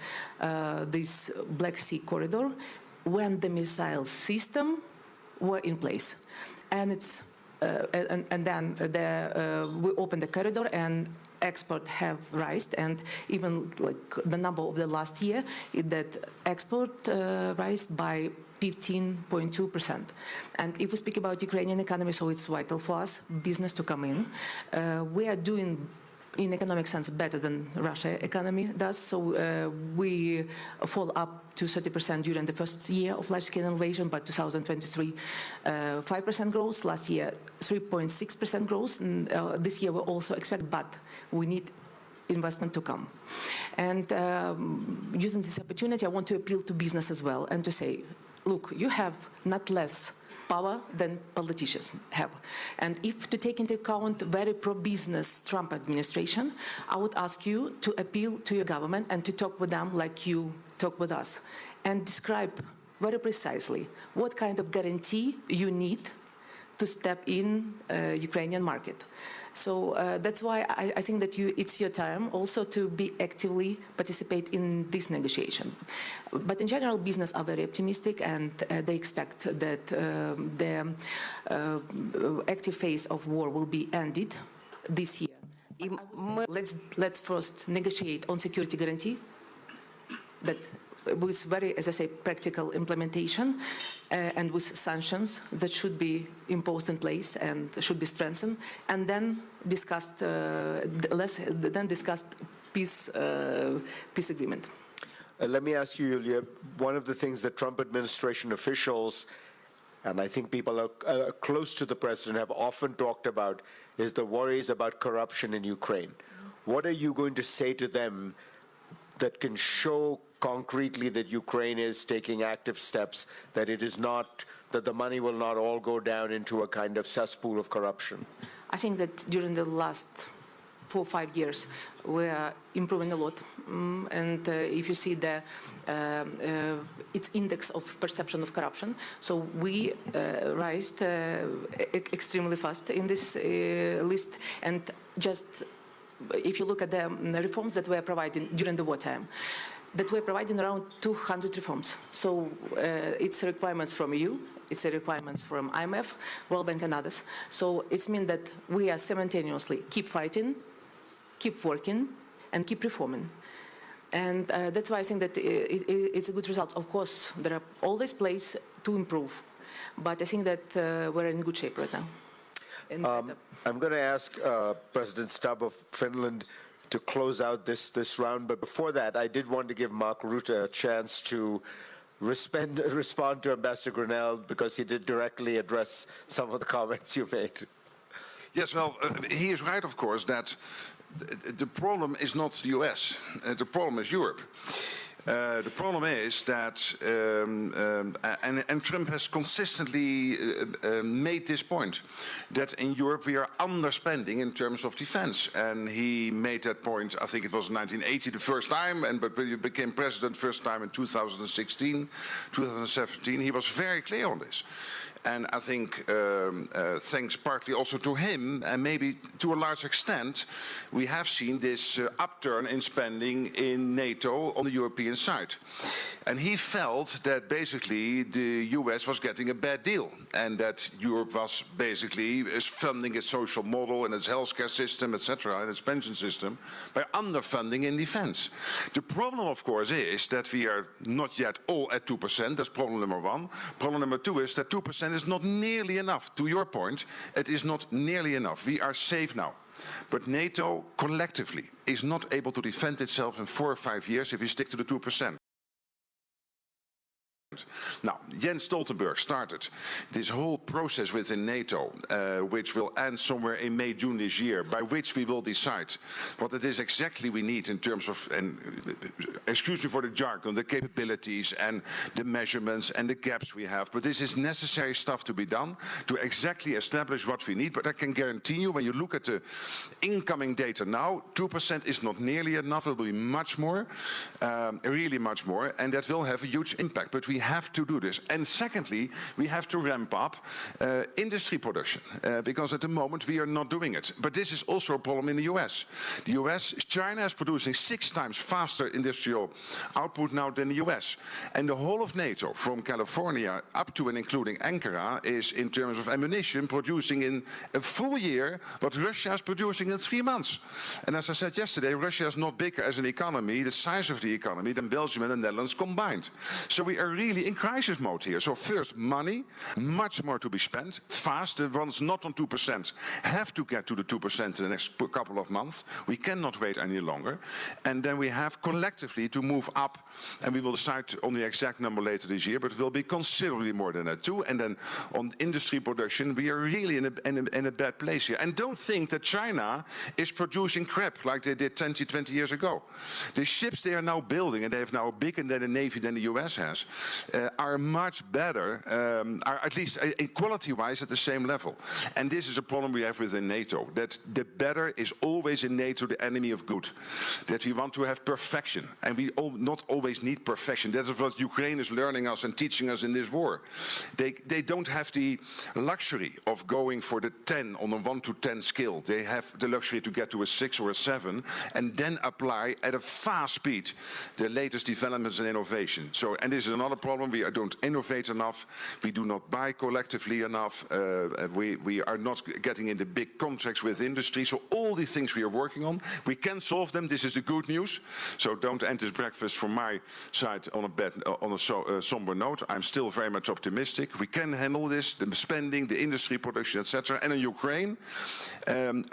this Black Sea corridor when the missile system were in place. And it's and then we opened the corridor, and exports have risen, and even like the number of the last year, that export rise by 15.2%. And if we speak about Ukrainian economy, so it's vital for us, business to come in. We are doing, in economic sense, better than Russia economy does. So we fall up to 30% during the first year of large-scale invasion, but 2023, 5% growth. Last year, 3.6% growth. And this year we also expect, but we need investment to come. And using this opportunity, I want to appeal to business as well and to say, look, you have not less power than politicians have. And if to take into account very pro-business Trump administration, I would ask you to appeal to your government and to talk with them like you talk with us, and describe very precisely what kind of guarantee you need to step in Ukrainian market. So that's why I think that it's your time also to be actively participate in this negotiation. But in general, business are very optimistic, and they expect that the active phase of war will be ended this year. Let's first negotiate on security guarantee that with very, as I say, practical implementation and with sanctions that should be imposed in place and should be strengthened, and then discussed peace agreement. Let me ask you, Yulia, one of the things that Trump administration officials, and I think people are close to the president, have often talked about is the worries about corruption in Ukraine. What are you going to say to them that can show concretely that Ukraine is taking active steps, that it is not, that the money will not all go down into a kind of cesspool of corruption? I think that during the last 4 or 5 years, we are improving a lot. And if you see the its index of perception of corruption, so we raised extremely fast in this list. And just if you look at the reforms that we are providing during the wartime, that we're providing around 200 reforms. So it's requirements from EU, it's a requirements from IMF, World Bank and others. So it means that we are simultaneously keep fighting, keep working, and keep reforming. And that's why I think that it's a good result. Of course, there are always places to improve, but I think that we're in good shape right now. I'm going to ask President Stubb of Finland to close out this round, but before that, I did want to give Mark Rutte a chance to respond to Ambassador Grenell, because he did directly address some of the comments you made. Yes, well, he is right, of course, that the problem is not the US. The problem is Europe. The problem is that, and Trump has consistently made this point, that in Europe we are underspending in terms of defense. And he made that point, I think it was in 1980 the first time, but when he became president first time in 2016, 2017, he was very clear on this. And I think, thanks partly also to him, and maybe to a large extent, we have seen this upturn in spending in NATO on the European side. And he felt that basically the US was getting a bad deal, and that Europe was basically funding its social model and its healthcare system, etc., and its pension system, by underfunding in defense. The problem, of course, is that we are not yet all at 2%. That's problem number one. Problem number two is that 2% is not nearly enough. To your point, it is not nearly enough. We are safe now. But NATO collectively is not able to defend itself in 4 or 5 years if we stick to the 2%. Now, Jens Stoltenberg started this whole process within NATO, which will end somewhere in May, June this year, by which we will decide what it is exactly we need in terms of, and excuse me for the jargon, the capabilities and the measurements and the gaps we have. But this is necessary stuff to be done to exactly establish what we need. But I can guarantee you, when you look at the incoming data now, 2% is not nearly enough. It will be much more, really much more, and that will have a huge impact. But we have to do this. And secondly, we have to ramp up industry production, because at the moment we are not doing it. But this is also a problem in the US. The US, China is producing 6 times faster industrial output now than the US. And the whole of NATO, from California up to and including Ankara, is in terms of ammunition producing in a full year what Russia is producing in 3 months. And as I said yesterday, Russia is not bigger as an economy, the size of the economy, than Belgium and the Netherlands combined. So we are really in crisis mode here. So first, money, much more to be spent, fast. The ones not on 2% have to get to the 2% in the next couple of months. We cannot wait any longer. And then we have collectively to move up, and we will decide on the exact number later this year, but it will be considerably more than that too. And then on industry production, we are really in a bad place here. And don't think that China is producing crap like they did 20 years ago. The ships they are now building, and they have now a bigger than a navy than the US has, are much better, are at least quality-wise at the same level. And this is a problem we have within NATO, that the better is always in NATO the enemy of good. That we want to have perfection, and we not always need perfection. That is what Ukraine is learning us and teaching us in this war. They don't have the luxury of going for the 10 on a 1 to 10 scale. They have the luxury to get to a 6 or a 7 and then apply at a fast speed the latest developments and innovation. So, and this is another problem. We don't innovate enough. We do not buy collectively enough. We are not getting into big contracts with industry. So all these things we are working on, we can solve them. This is the good news. So don't end this breakfast from my side on a somber note. I'm still very much optimistic. We can handle this, the spending, the industry production, etc. And in Ukraine,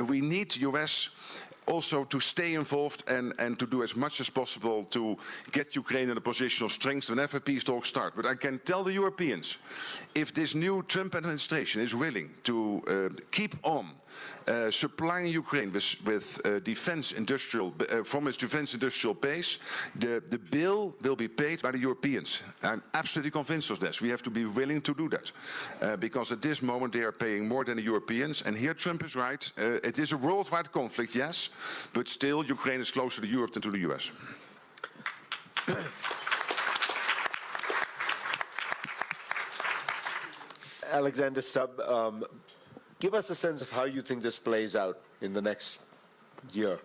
we need the US also to stay involved and to do as much as possible to get Ukraine in a position of strength whenever peace talks start. But I can tell the Europeans, if this new Trump administration is willing to keep on supplying Ukraine with defense industrial, from its defense industrial base, the bill will be paid by the Europeans. I'm absolutely convinced of this. We have to be willing to do that. Because at this moment they are paying more than the Europeans. And here Trump is right. It is a worldwide conflict, yes, but still Ukraine is closer to Europe than to the US. Alexander Stubb, give us a sense of how you think this plays out in the next year.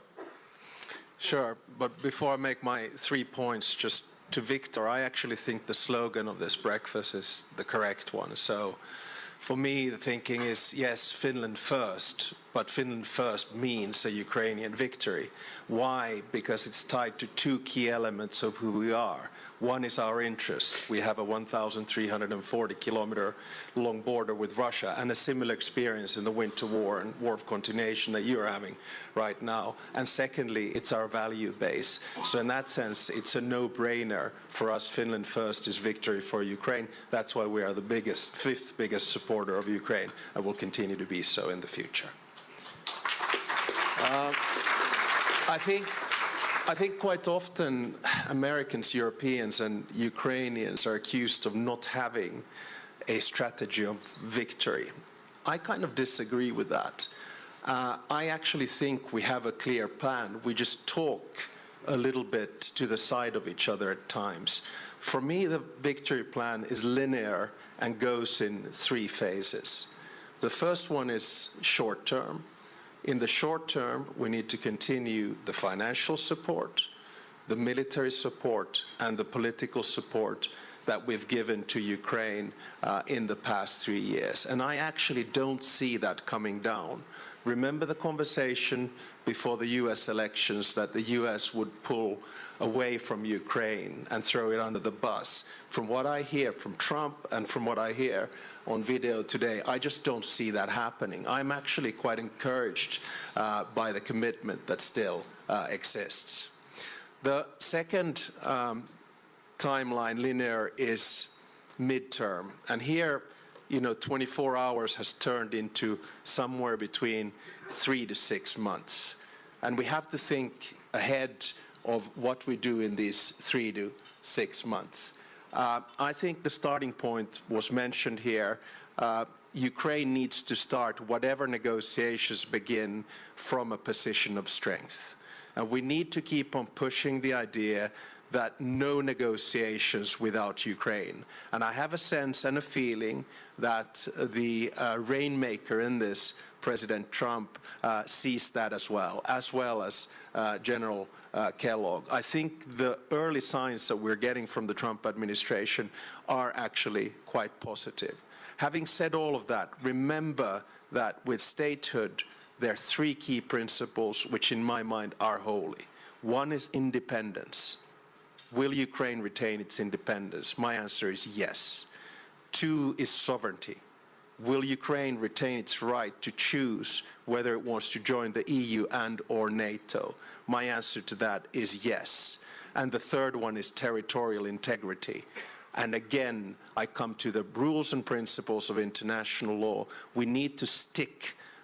Sure, but before I make my 3 points, just to Victor, I actually think the slogan of this breakfast is the correct one. So for me, the thinking is, yes, Finland first, but Finland first means a Ukrainian victory. Why? Because it's tied to two key elements of who we are. One is our interest. We have a 1,340-kilometer long border with Russia and a similar experience in the winter war and war of continuation that you're having right now. And secondly, it's our value base. So in that sense, it's a no-brainer for us. Finland first is victory for Ukraine. That's why we are the biggest, fifth biggest supporter of Ukraine and will continue to be so in the future. I think quite often Americans, Europeans and Ukrainians are accused of not having a strategy of victory. I kind of disagree with that. I actually think we have a clear plan. We just talk a little bit to the side of each other at times. For me, the victory plan is linear and goes in 3 phases. The first one is short term. In the short term, we need to continue the financial support, the military support, and the political support that we've given to Ukraine in the past 3 years. And I actually don't see that coming down. Remember the conversation before the US elections that the US would pull away from Ukraine and throw it under the bus. From what I hear from Trump and from what I hear on video today, I just don't see that happening. I'm actually quite encouraged by the commitment that still exists. The second timeline, linear, is midterm. And here, 24 hours has turned into somewhere between 3 to 6 months. And we have to think ahead of what we do in these 3 to 6 months. I think the starting point was mentioned here. Ukraine needs to start whatever negotiations begin from a position of strength. And we need to keep on pushing the idea that no negotiations without Ukraine. And I have a sense and a feeling that the rainmaker in this, President Trump, sees that as well as General Kellogg. I think the early signs that we're getting from the Trump administration are actually quite positive. Having said all of that, remember that with statehood, there are 3 key principles which in my mind are holy. One is independence. Will Ukraine retain its independence? My answer is yes. 2 is sovereignty. Will Ukraine retain its right to choose whether it wants to join the EU and or NATO? My answer to that is yes. And the third one is territorial integrity. And again, I come to the rules and principles of international law. We need to stick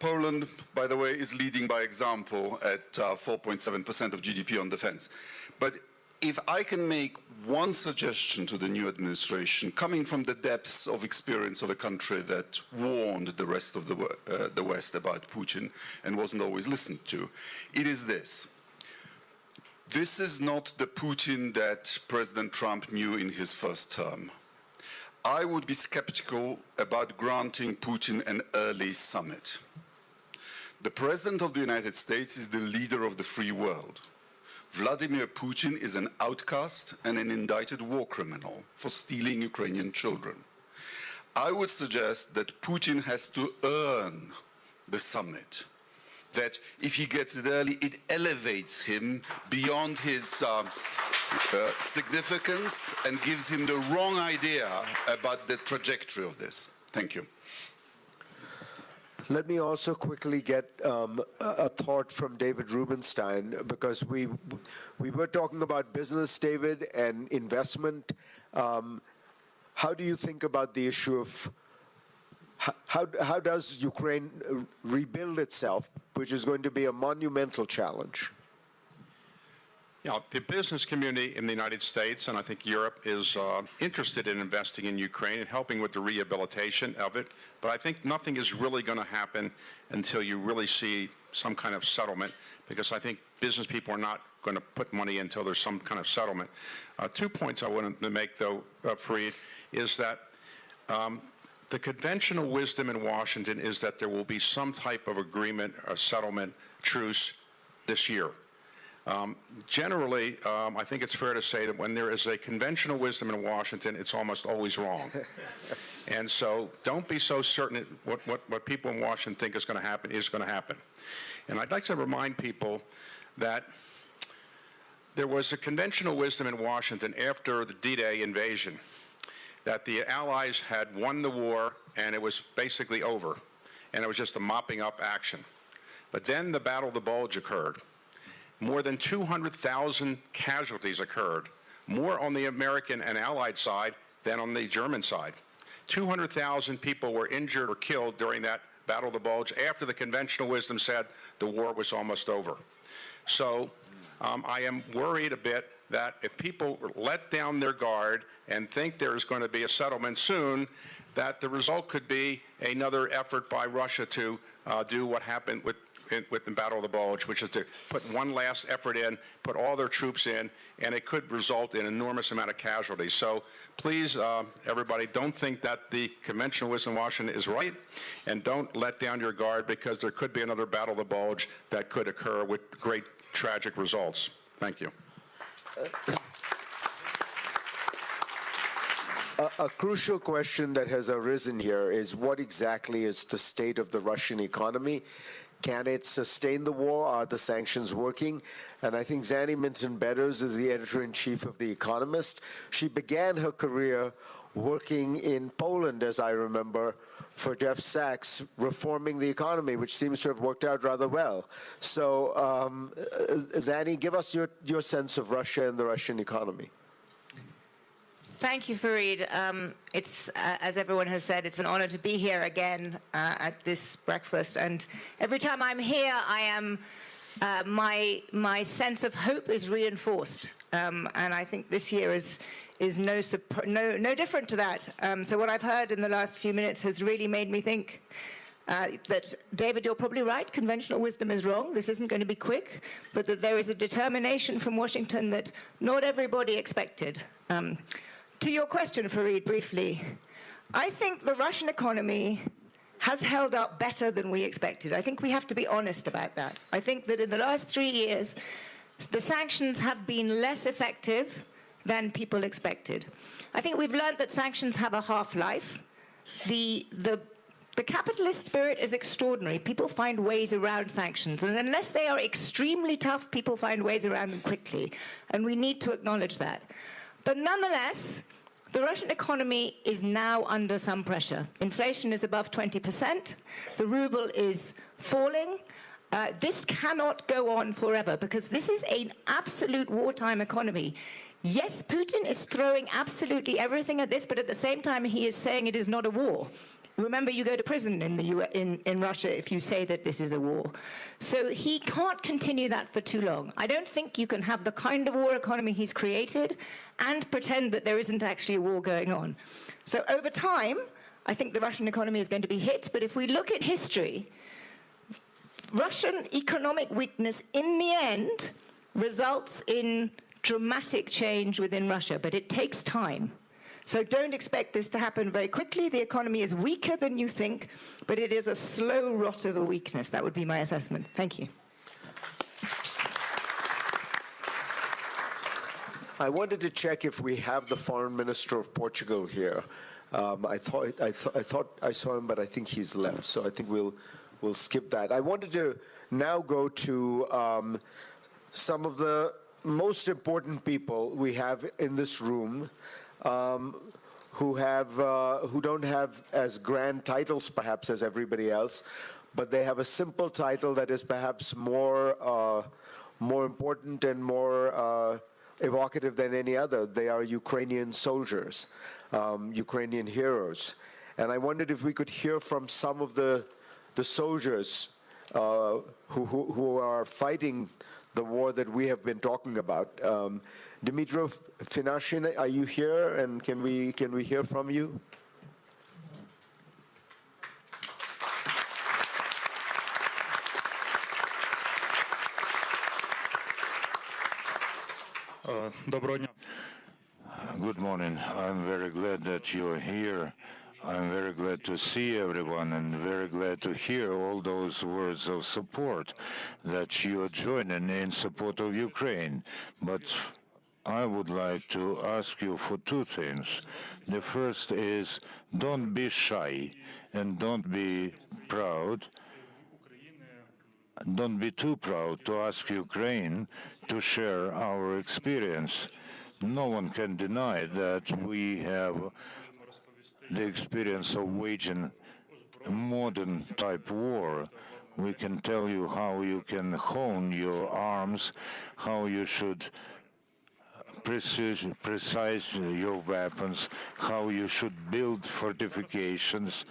Poland, by the way, is leading by example at 4.7% of GDP on defense. But if I can make one suggestion to the new administration, coming from the depths of experience of a country that warned the rest of the West about Putin and wasn't always listened to, it is this. This is not the Putin that President Trump knew in his first term. I would be skeptical about granting Putin an early summit. The President of the United States is the leader of the free world. Vladimir Putin is an outcast and an indicted war criminal for stealing Ukrainian children. I would suggest that Putin has to earn the summit, that if he gets it early, it elevates him beyond his significance and gives him the wrong idea about the trajectory of this. Thank you. Let me also quickly get a thought from David Rubenstein, because we were talking about business, David, and investment. How do you think about the issue of how does Ukraine rebuild itself, which is going to be a monumental challenge? Yeah, the business community in the United States, and I think Europe, is interested in investing in Ukraine and helping with the rehabilitation of it. But I think nothing is really going to happen until you really see some kind of settlement, because I think business people are not going to put money in until there's some kind of settlement. 2 points I wanted to make, though, Fareed, is that the conventional wisdom in Washington is that there will be some type of agreement, a settlement, truce this year. Generally, I think it's fair to say that when there is a conventional wisdom in Washington, it's almost always wrong. And so don't be so certain what people in Washington think is going to happen is going to happen. And I'd like to remind people that there was a conventional wisdom in Washington after the D-Day invasion, that the Allies had won the war and it was basically over, and it was just a mopping up action. But then the Battle of the Bulge occurred. More than 200,000 casualties occurred, more on the American and Allied side than on the German side. 200,000 people were injured or killed during that Battle of the Bulge after the conventional wisdom said the war was almost over. So I am worried a bit that if people let down their guard and think there's going to be a settlement soon, that the result could be another effort by Russia to do what happened with the Battle of the Bulge, which is to put one last effort in, put all their troops in, and it could result in an enormous amount of casualties. So please, everybody, don't think that the conventional wisdom in Washington is right, and don't let down your guard, because there could be another Battle of the Bulge that could occur with great tragic results. Thank you. A crucial question that has arisen here is what exactly is the state of the Russian economy? Can it sustain the war? Are the sanctions working? And I think Zanny Minton-Beddoes is the editor-in-chief of The Economist. She began her career working in Poland, as I remember, for Jeff Sachs, reforming the economy, which seems to have worked out rather well. So, Zanny, give us your sense of Russia and the Russian economy. Thank you, Fareed. It's, as everyone has said, it's an honor to be here again at this breakfast. And every time I'm here, I am, my sense of hope is reinforced. And I think this year is no different to that. So what I've heard in the last few minutes has really made me think that, David, you're probably right, conventional wisdom is wrong. This isn't going to be quick, but that there is a determination from Washington that not everybody expected. To your question, Fareed, briefly, I think the Russian economy has held up better than we expected. I think we have to be honest about that. I think that in the last 3 years, the sanctions have been less effective than people expected. I think we've learned that sanctions have a half-life. The capitalist spirit is extraordinary. People find ways around sanctions, and unless they are extremely tough, people find ways around them quickly, and we need to acknowledge that. But nonetheless, the Russian economy is now under some pressure. Inflation is above 20%. The ruble is falling. This cannot go on forever, because this is an absolute wartime economy. Yes, Putin is throwing absolutely everything at this, but at the same time, he is saying it is not a war. Remember, you go to prison in Russia if you say that this is a war. So he can't continue that for too long. I don't think you can have the kind of war economy he's created and pretend that there isn't actually a war going on. So over time, I think the Russian economy is going to be hit. But if we look at history, Russian economic weakness in the end results in dramatic change within Russia, but it takes time. So don't expect this to happen very quickly. The economy is weaker than you think, but it is a slow rot of a weakness. That would be my assessment. Thank you. I wanted to check if we have the Foreign Minister of Portugal here. I thought I saw him, but I think he's left. So I think we'll skip that. I wanted to now go to some of the most important people we have in this room, who don't have as grand titles perhaps as everybody else, but they have a simple title that is perhaps more important and more evocative than any other. They are Ukrainian soldiers, Ukrainian heroes. And I wondered if we could hear from some of the soldiers who are fighting the war that we have been talking about. Dmytro Finashin, are you here? And can we hear from you? Good morning. I'm very glad that you're here. I'm very glad to see everyone and very glad to hear all those words of support that you are joining in support of Ukraine. But I would like to ask you for two things. The first is don't be shy and don't be proud. Don't be too proud to ask Ukraine to share our experience. No one can deny that we have the experience of waging a modern type war. We can tell you how you can hone your arms, how you should precise your weapons, how you should build fortifications.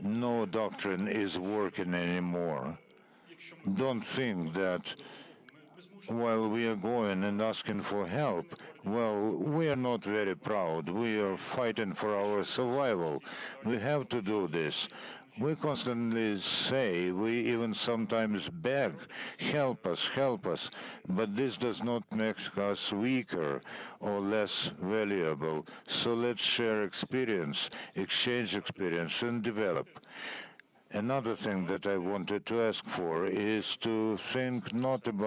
No doctrine is working anymore. Don't think that while we are going and asking for help, well, we are not very proud. We are fighting for our survival. We have to do this. We constantly say, we even sometimes beg, help us, but this does not make us weaker or less valuable. So let's share experience, exchange experience, and develop. Another thing that I wanted to ask for is to think not to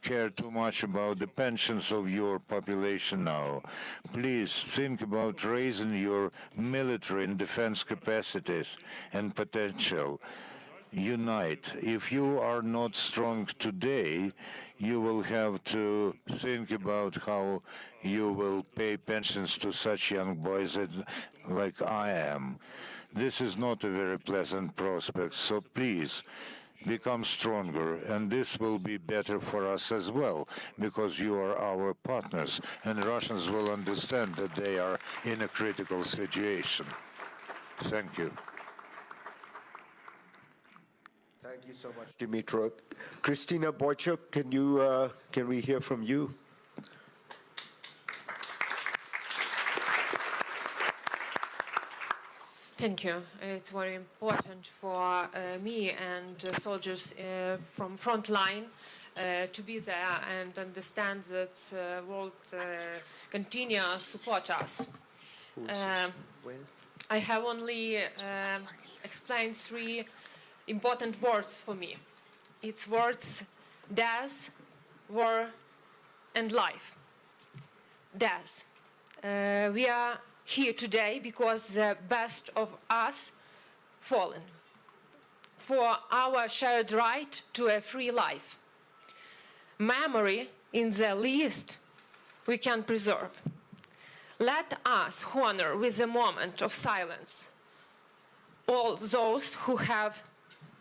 care too much about the pensions of your population now. Please think about raising your military and defense capacities and potential. Unite. If you are not strong today, you will have to think about how you will pay pensions to such young boys like I am. This is not a very pleasant prospect, so please become stronger, and this will be better for us as well, because you are our partners, and Russians will understand that they are in a critical situation. Thank you. Thank you so much, Dmytro. Kristina Boychuk, can we hear from you? Thank you. It's very important for me and soldiers from front line to be there and understand that the world continue to support us. I have only explained three important words for me. It's words death, war, and life. Death. We are here today because the best of us fallen for our shared right to a free life. Memory in the least we can preserve. Let us honor with a moment of silence all those who have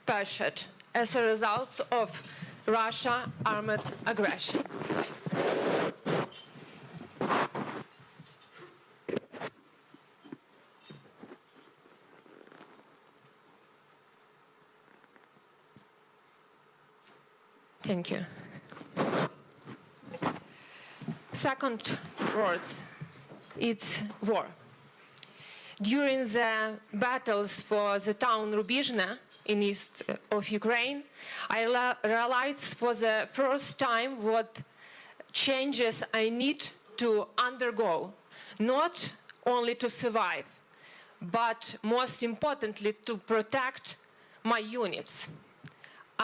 perished as a result of Russia's armed aggression. Thank you. Second words, it's war. During the battles for the town Rubizhne in east of Ukraine, I realized for the first time what changes I need to undergo, not only to survive, but most importantly to protect my units.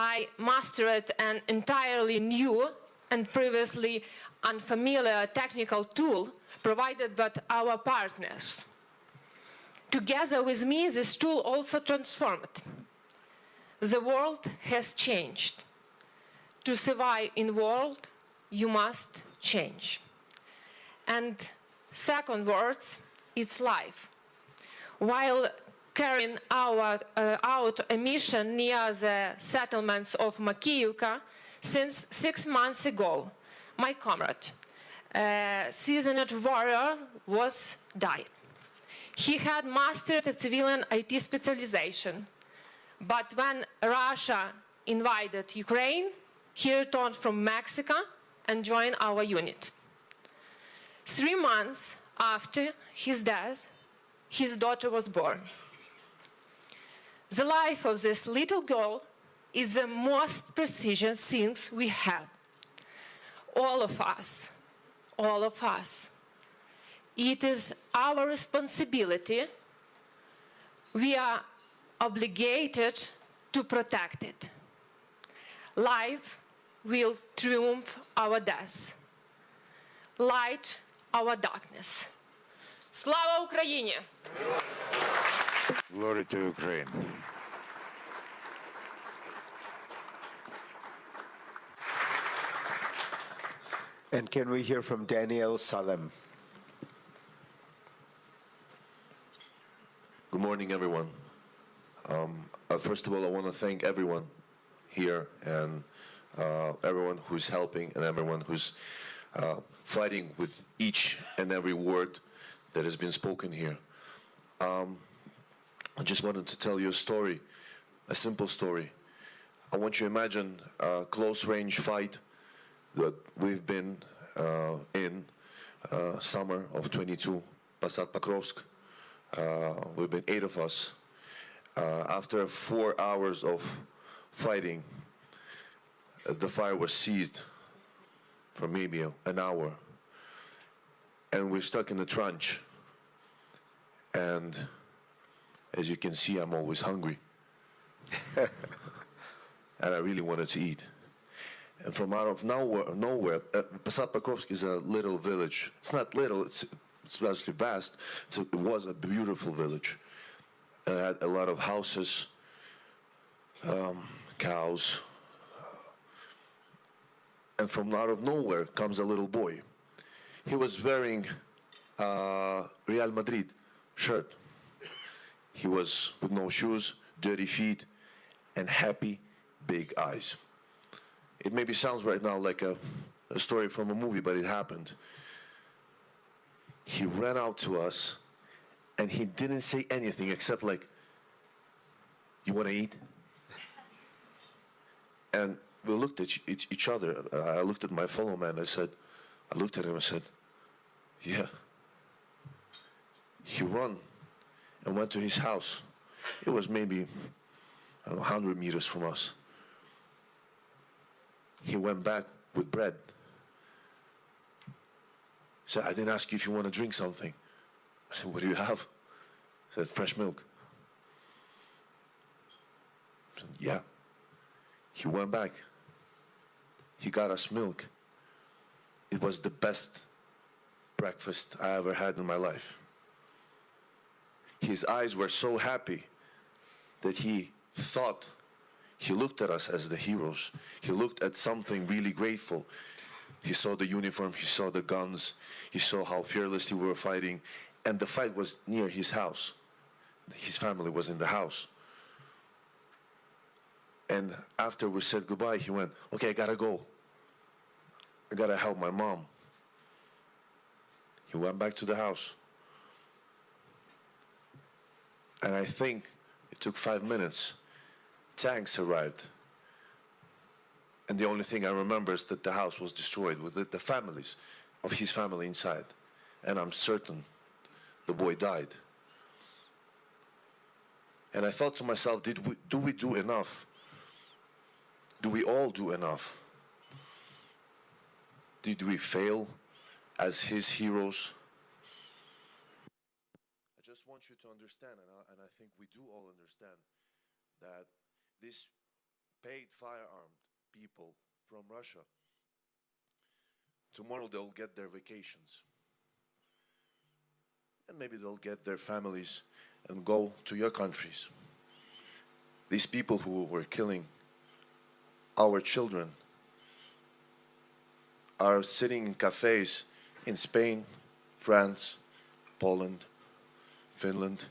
I mastered an entirely new and previously unfamiliar technical tool provided by our partners. Together with me, this tool also transformed. The world has changed. To survive in the world, you must change. And second words, it's life. While carrying out a mission near the settlements of Makiyivka, since 6 months ago, my comrade, seasoned warrior, was died. He had mastered a civilian IT specialization, but when Russia invaded Ukraine, he returned from Mexico and joined our unit. 3 months after his death, his daughter was born. The life of this little girl is the most precious things we have. All of us. It is our responsibility. We are obligated to protect it. Life will triumph our death. Light our darkness. Slava Ukraini! Glory to Ukraine. And can we hear from Daniel Salem? Good morning, everyone. First of all, I want to thank everyone here and everyone who's helping and everyone who's fighting with each and every word that has been spoken here. I just wanted to tell you a story, a simple story. I want you to imagine a close-range fight that we've been in summer of 22, Posad Pokrovsk. We've been 8 of us. After 4 hours of fighting, the fire was seized for maybe an hour. And we're stuck in the trench. And as you can see, I'm always hungry. And I really wanted to eat. And from out of nowhere, Posad Pokrovsk is a little village. It's not little, it's actually vast. It was a beautiful village. It had a lot of houses, cows. And from out of nowhere comes a little boy. He was wearing a Real Madrid shirt. He was with no shoes, dirty feet, and happy big eyes. It maybe sounds right now like a story from a movie, but it happened. He ran out to us, and he didn't say anything except like, "You want to eat?" And we looked at each other. I looked at my fellow man. I looked at him and said, "Yeah." He ran and went to his house. It was maybe, 100 meters from us. He went back with bread. He said, "I didn't ask you if you want to drink something." I said, "What do you have?" He said, "Fresh milk." I said, "Yeah." He went back. He got us milk. It was the best breakfast I ever had in my life. His eyes were so happy that he thought, he looked at us as the heroes. He looked at something really grateful. He saw the uniform, he saw the guns, he saw how fearlessly we were fighting, and the fight was near his house. His family was in the house. And after we said goodbye, he went, "Okay, I gotta go. I gotta help my mom." He went back to the house. And I think it took 5 minutes. Tanks arrived. And the only thing I remember is that the house was destroyed with the families of his family inside. And I'm certain the boy died. And I thought to myself, do we do enough? Do we all do enough? Did we fail as his heroes? I just want you to understand, and I think we do all understand, that these paid firearmed people from Russia, tomorrow they'll get their vacations. And maybe they'll get their families and go to your countries. These people who were killing our children are sitting in cafes in Spain, France, Poland, Finland.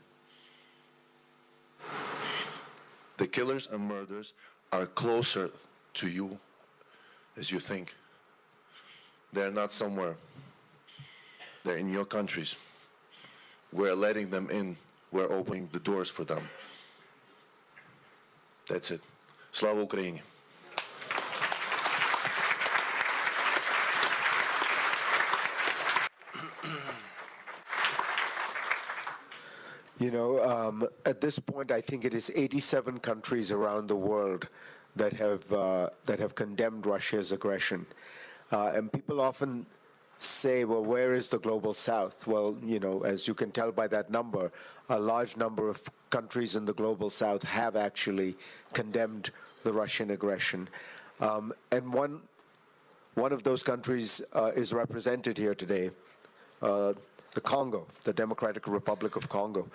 The killers and murderers are closer to you as you think. They're not somewhere. They're in your countries. We're letting them in. We're opening the doors for them. That's it. Slava Ukraini. You know, at this point, I think it is 87 countries around the world that have condemned Russia's aggression. And people often say, well, where is the global south? Well, you know, as you can tell by that number, a large number of countries in the global south have actually condemned the Russian aggression. And one of those countries is represented here today, the Congo, the Democratic Republic of Congo.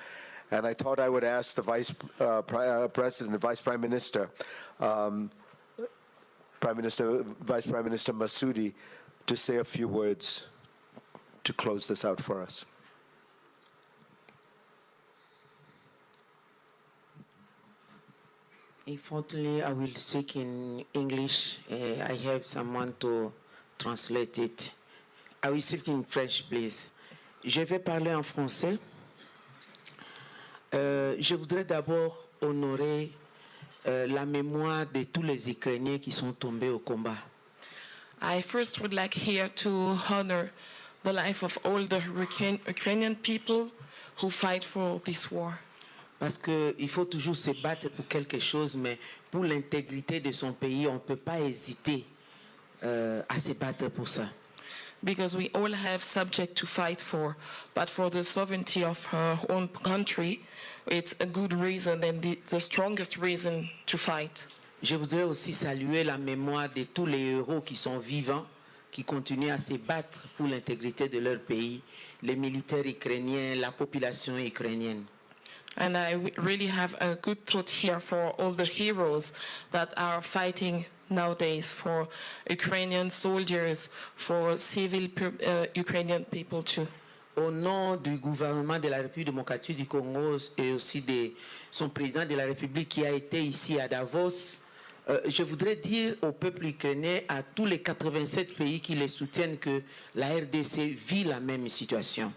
And I thought I would ask the Vice Prime Minister Masudi to say a few words to close this out for us. Unfortunately, I will speak in English. I have someone to translate it. I will speak in French, please. Je vais parler en français. Je voudrais d'abord honorer la mémoire de tous les Ukrainiens qui sont tombés au combat. I first would like here to honor the life of all the Ukrainian people who fight for this war. Parce qu'il faut toujours se battre pour quelque chose, mais pour l'intégrité de son pays, on ne peut pas hésiter à se battre pour ça. Because we all have subject to fight for, but for the sovereignty of her own country, it's a good reason and the strongest reason to fight. Je voudrais aussi saluer la mémoire de tous les héros qui sont vivants, qui continuent à se battre pour l'intégrité de leur pays, les militaires ukrainiens, la population ukrainienne. And I really have a good thought here for all the heroes that are fighting nowadays, for Ukrainian soldiers, for civil Ukrainian people too. Au nom du gouvernement de la République démocratique du Congo et aussi de son président de la République qui a été ici à Davos, je voudrais dire au peuple ukrainien, à tous les 87 pays qui les soutiennent, que la RDC vit la même situation.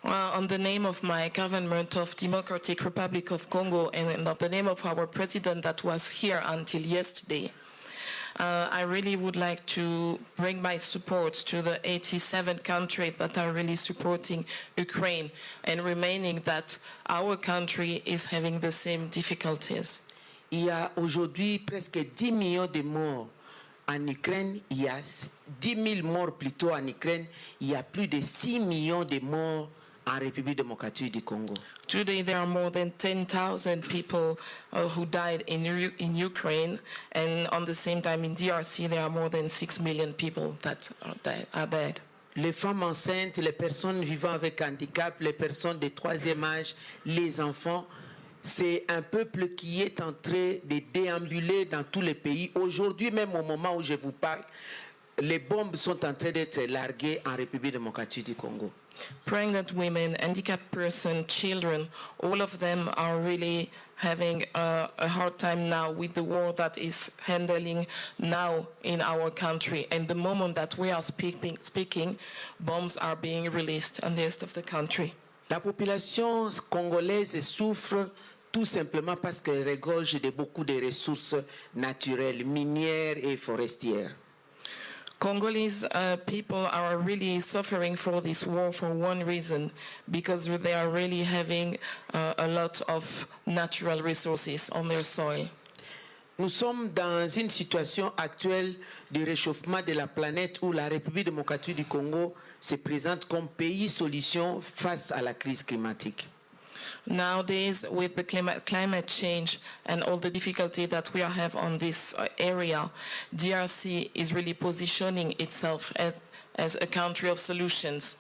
On the name of my government of Democratic Republic of Congo and of the name of our president that was here until yesterday, I really would like to bring my support to the 87 countries that are really supporting Ukraine and remaining that our country is having the same difficulties. Il y a aujourd'hui presque 10 millions de morts en Ukraine. Il y a 10 000 morts plutôt en Ukraine. Il y a plus de 6 millions de morts en République démocratique du Congo. Today there are more than 10,000 people who died in Ukraine, and on the same time in DRC there are more than 6 million people that are dead. Les femmes enceintes, les personnes vivant avec handicap, les personnes de troisième âge, les enfants, c'est un peuple qui est en train de déambuler dans tous les pays. Aujourd'hui, même au moment où je vous parle, les bombes sont en train d'être larguées en République démocratique du Congo. Pregnant women, handicapped persons, children, all of them are really having a hard time now with the war that is handling now in our country. And the moment that we are speaking, bombs are being released in the rest of the country. La population congolaise souffre tout simplement parce qu'elle regorge de beaucoup de ressources naturelles, minières et forestières. Congolese people are really suffering for this war for one reason, because they are really having a lot of natural resources on their soil. Nous sommes dans une situation actuelle de réchauffement de la planète où la République démocratique du Congo se présente comme pays solution face à la crise climatique. Nowadays, with the climate change and all the difficulty that we have on this area, DRC is really positioning itself as a country of solutions.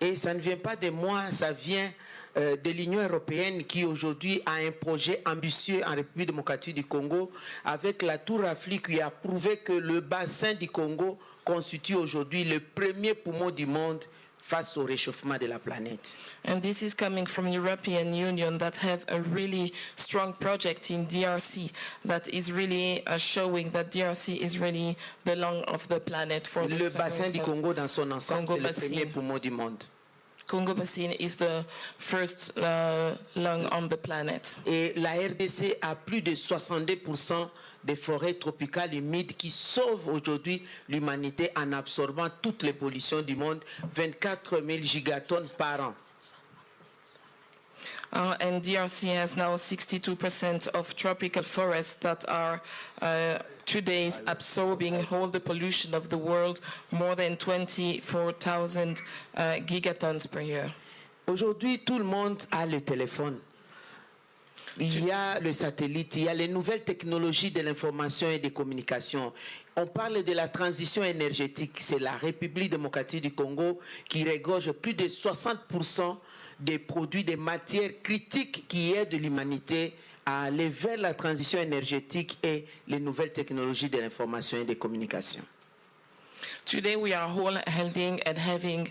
Et ça ne vient pas de moi, ça vient de l'Union européenne qui aujourd'hui a un projet ambitieux en République démocratique du Congo avec la Tour Eiffel qui a prouvé que le bassin du Congo constitue aujourd'hui le premier poumon du monde face au réchauffement de la planète. And this is coming from the European Union that has a really strong project in DRC that is really showing that DRC is really the lung of the planet for le bassin du Congo dans son ensemble, c'est le premier poumon du monde. Congo Basin is the first lung on the planet. Et la RDC a plus de 62% des forêts tropicales humides qui sauvent aujourd'hui l'humanité en absorbant toutes les pollutions du monde, 24 000 gigatonnes par an. And DRC has now 62% of tropical forests that are today absorbing all the pollution of the world, more than 24,000 gigatons per year. Aujourd'hui, tout le monde a le téléphone. Il y a le satellite, il y a les nouvelles technologies de l'information et des communications. On parle de la transition énergétique. C'est la République démocratique du Congo qui regorge plus de 60% des produits, des matières critiques qui aident l'humanité à aller vers la transition énergétique et les nouvelles technologies de l'information et des communications. Today we are all holding and having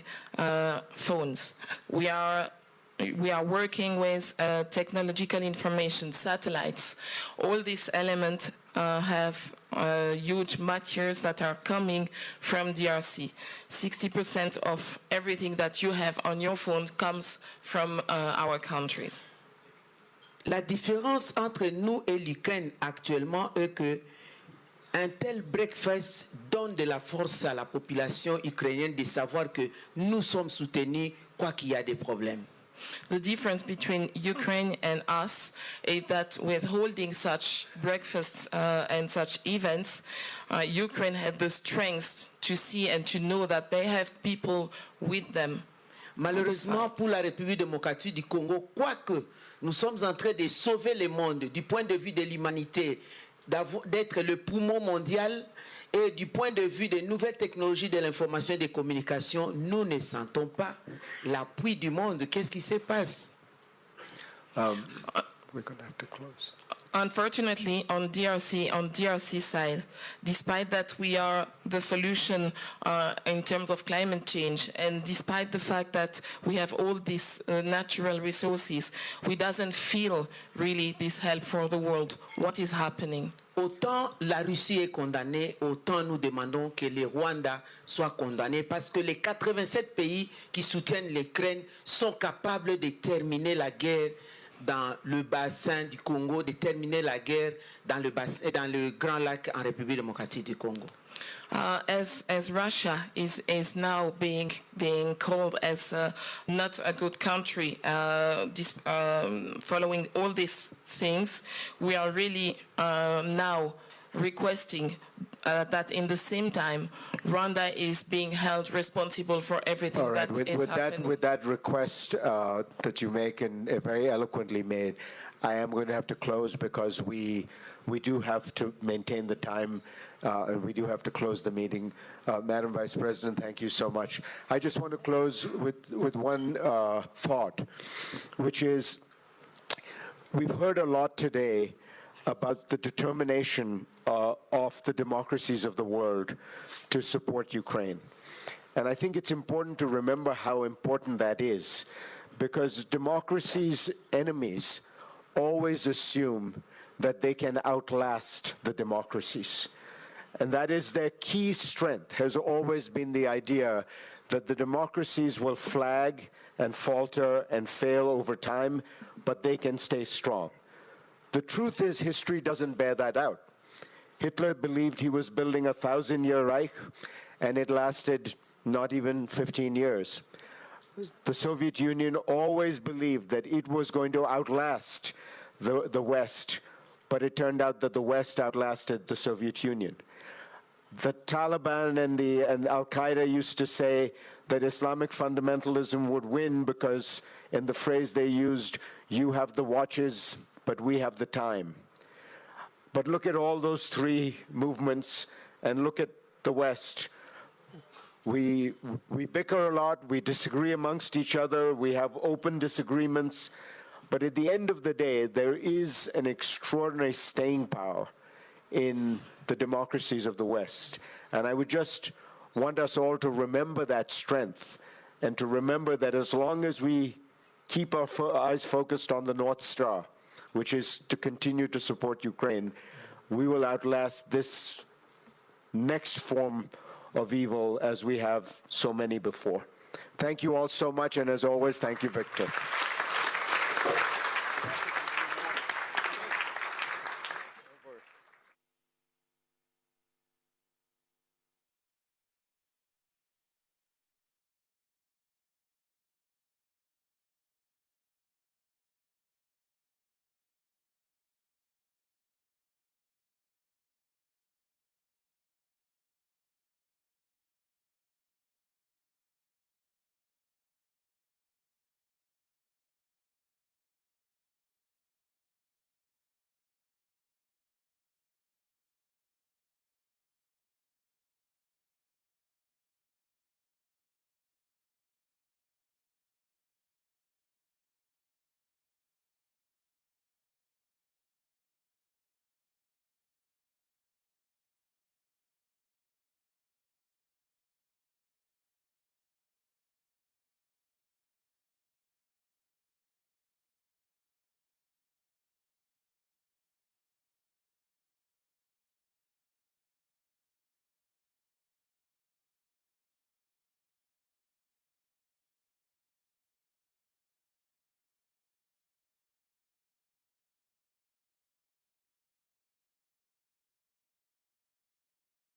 phones. We are working with technological information, satellites. All these elements have huge materials that are coming from DRC. 60% of everything that you have on your phone comes from our countries. La différence entre nous et l'Ukraine actuellement est que un tel breakfast donne de la force à la population ukrainienne de savoir que nous sommes soutenus quoi qu'il y a des problèmes. The difference between Ukraine and us is that with holding such breakfasts and such events, Ukraine had the strength to see and to know that they have people with them. Malheureusement pour la République démocratique du Congo, quoique nous sommes en train de sauver le monde du point de vue de l'humanité, d'être le poumon mondial, et du point de vue des nouvelles technologies de l'information et des communications, nous ne sentons pas l'appui du monde. Qu'est-ce qui se passe? We're going to have to close. Unfortunately, on DRC side, despite that we are the solution in terms of climate change, and despite the fact that we have all these natural resources, we doesn't feel really this help for the world. What is happening? Autant la Russie est condamnée, autant nous demandons que le Rwanda soit condamné parce que les 87 pays qui soutiennent l'Ukraine sont capables de terminer la guerre dans le bassin du Congo, de terminer la guerre dans le Grand Lac en République démocratique du Congo. As Russia is now being called as not a good country, following all these things, we are really now requesting that in the same time, Rwanda is being held responsible for everything All right. that is happening. With that request that you make and very eloquently made, I am going to have to close because we do have to maintain the time and we do have to close the meeting. Madam Vice President, thank you so much. I just want to close with one thought, which is we've heard a lot today about the determination of the democracies of the world to support Ukraine. And I think it's important to remember how important that is, because democracy's enemies always assume that they can outlast the democracies. And that is their key strength, has always been the idea that the democracies will flag and falter and fail over time, but they can stay strong. The truth is, history doesn't bear that out. Hitler believed he was building a 1,000-year Reich, and it lasted not even 15 years. The Soviet Union always believed that it was going to outlast the West, but it turned out that the West outlasted the Soviet Union. The Taliban and Al-Qaeda used to say that Islamic fundamentalism would win because, in the phrase they used, you have the watches, but we have the time. But look at all those three movements and look at the West. We bicker a lot, we disagree amongst each other, we have open disagreements, but at the end of the day, there is an extraordinary staying power in the democracies of the West. And I would just want us all to remember that strength and to remember that as long as we keep our eyes focused on the North Star, which is to continue to support Ukraine, we will outlast this next form of evil as we have so many before. Thank you all so much, and as always, thank you, Victor.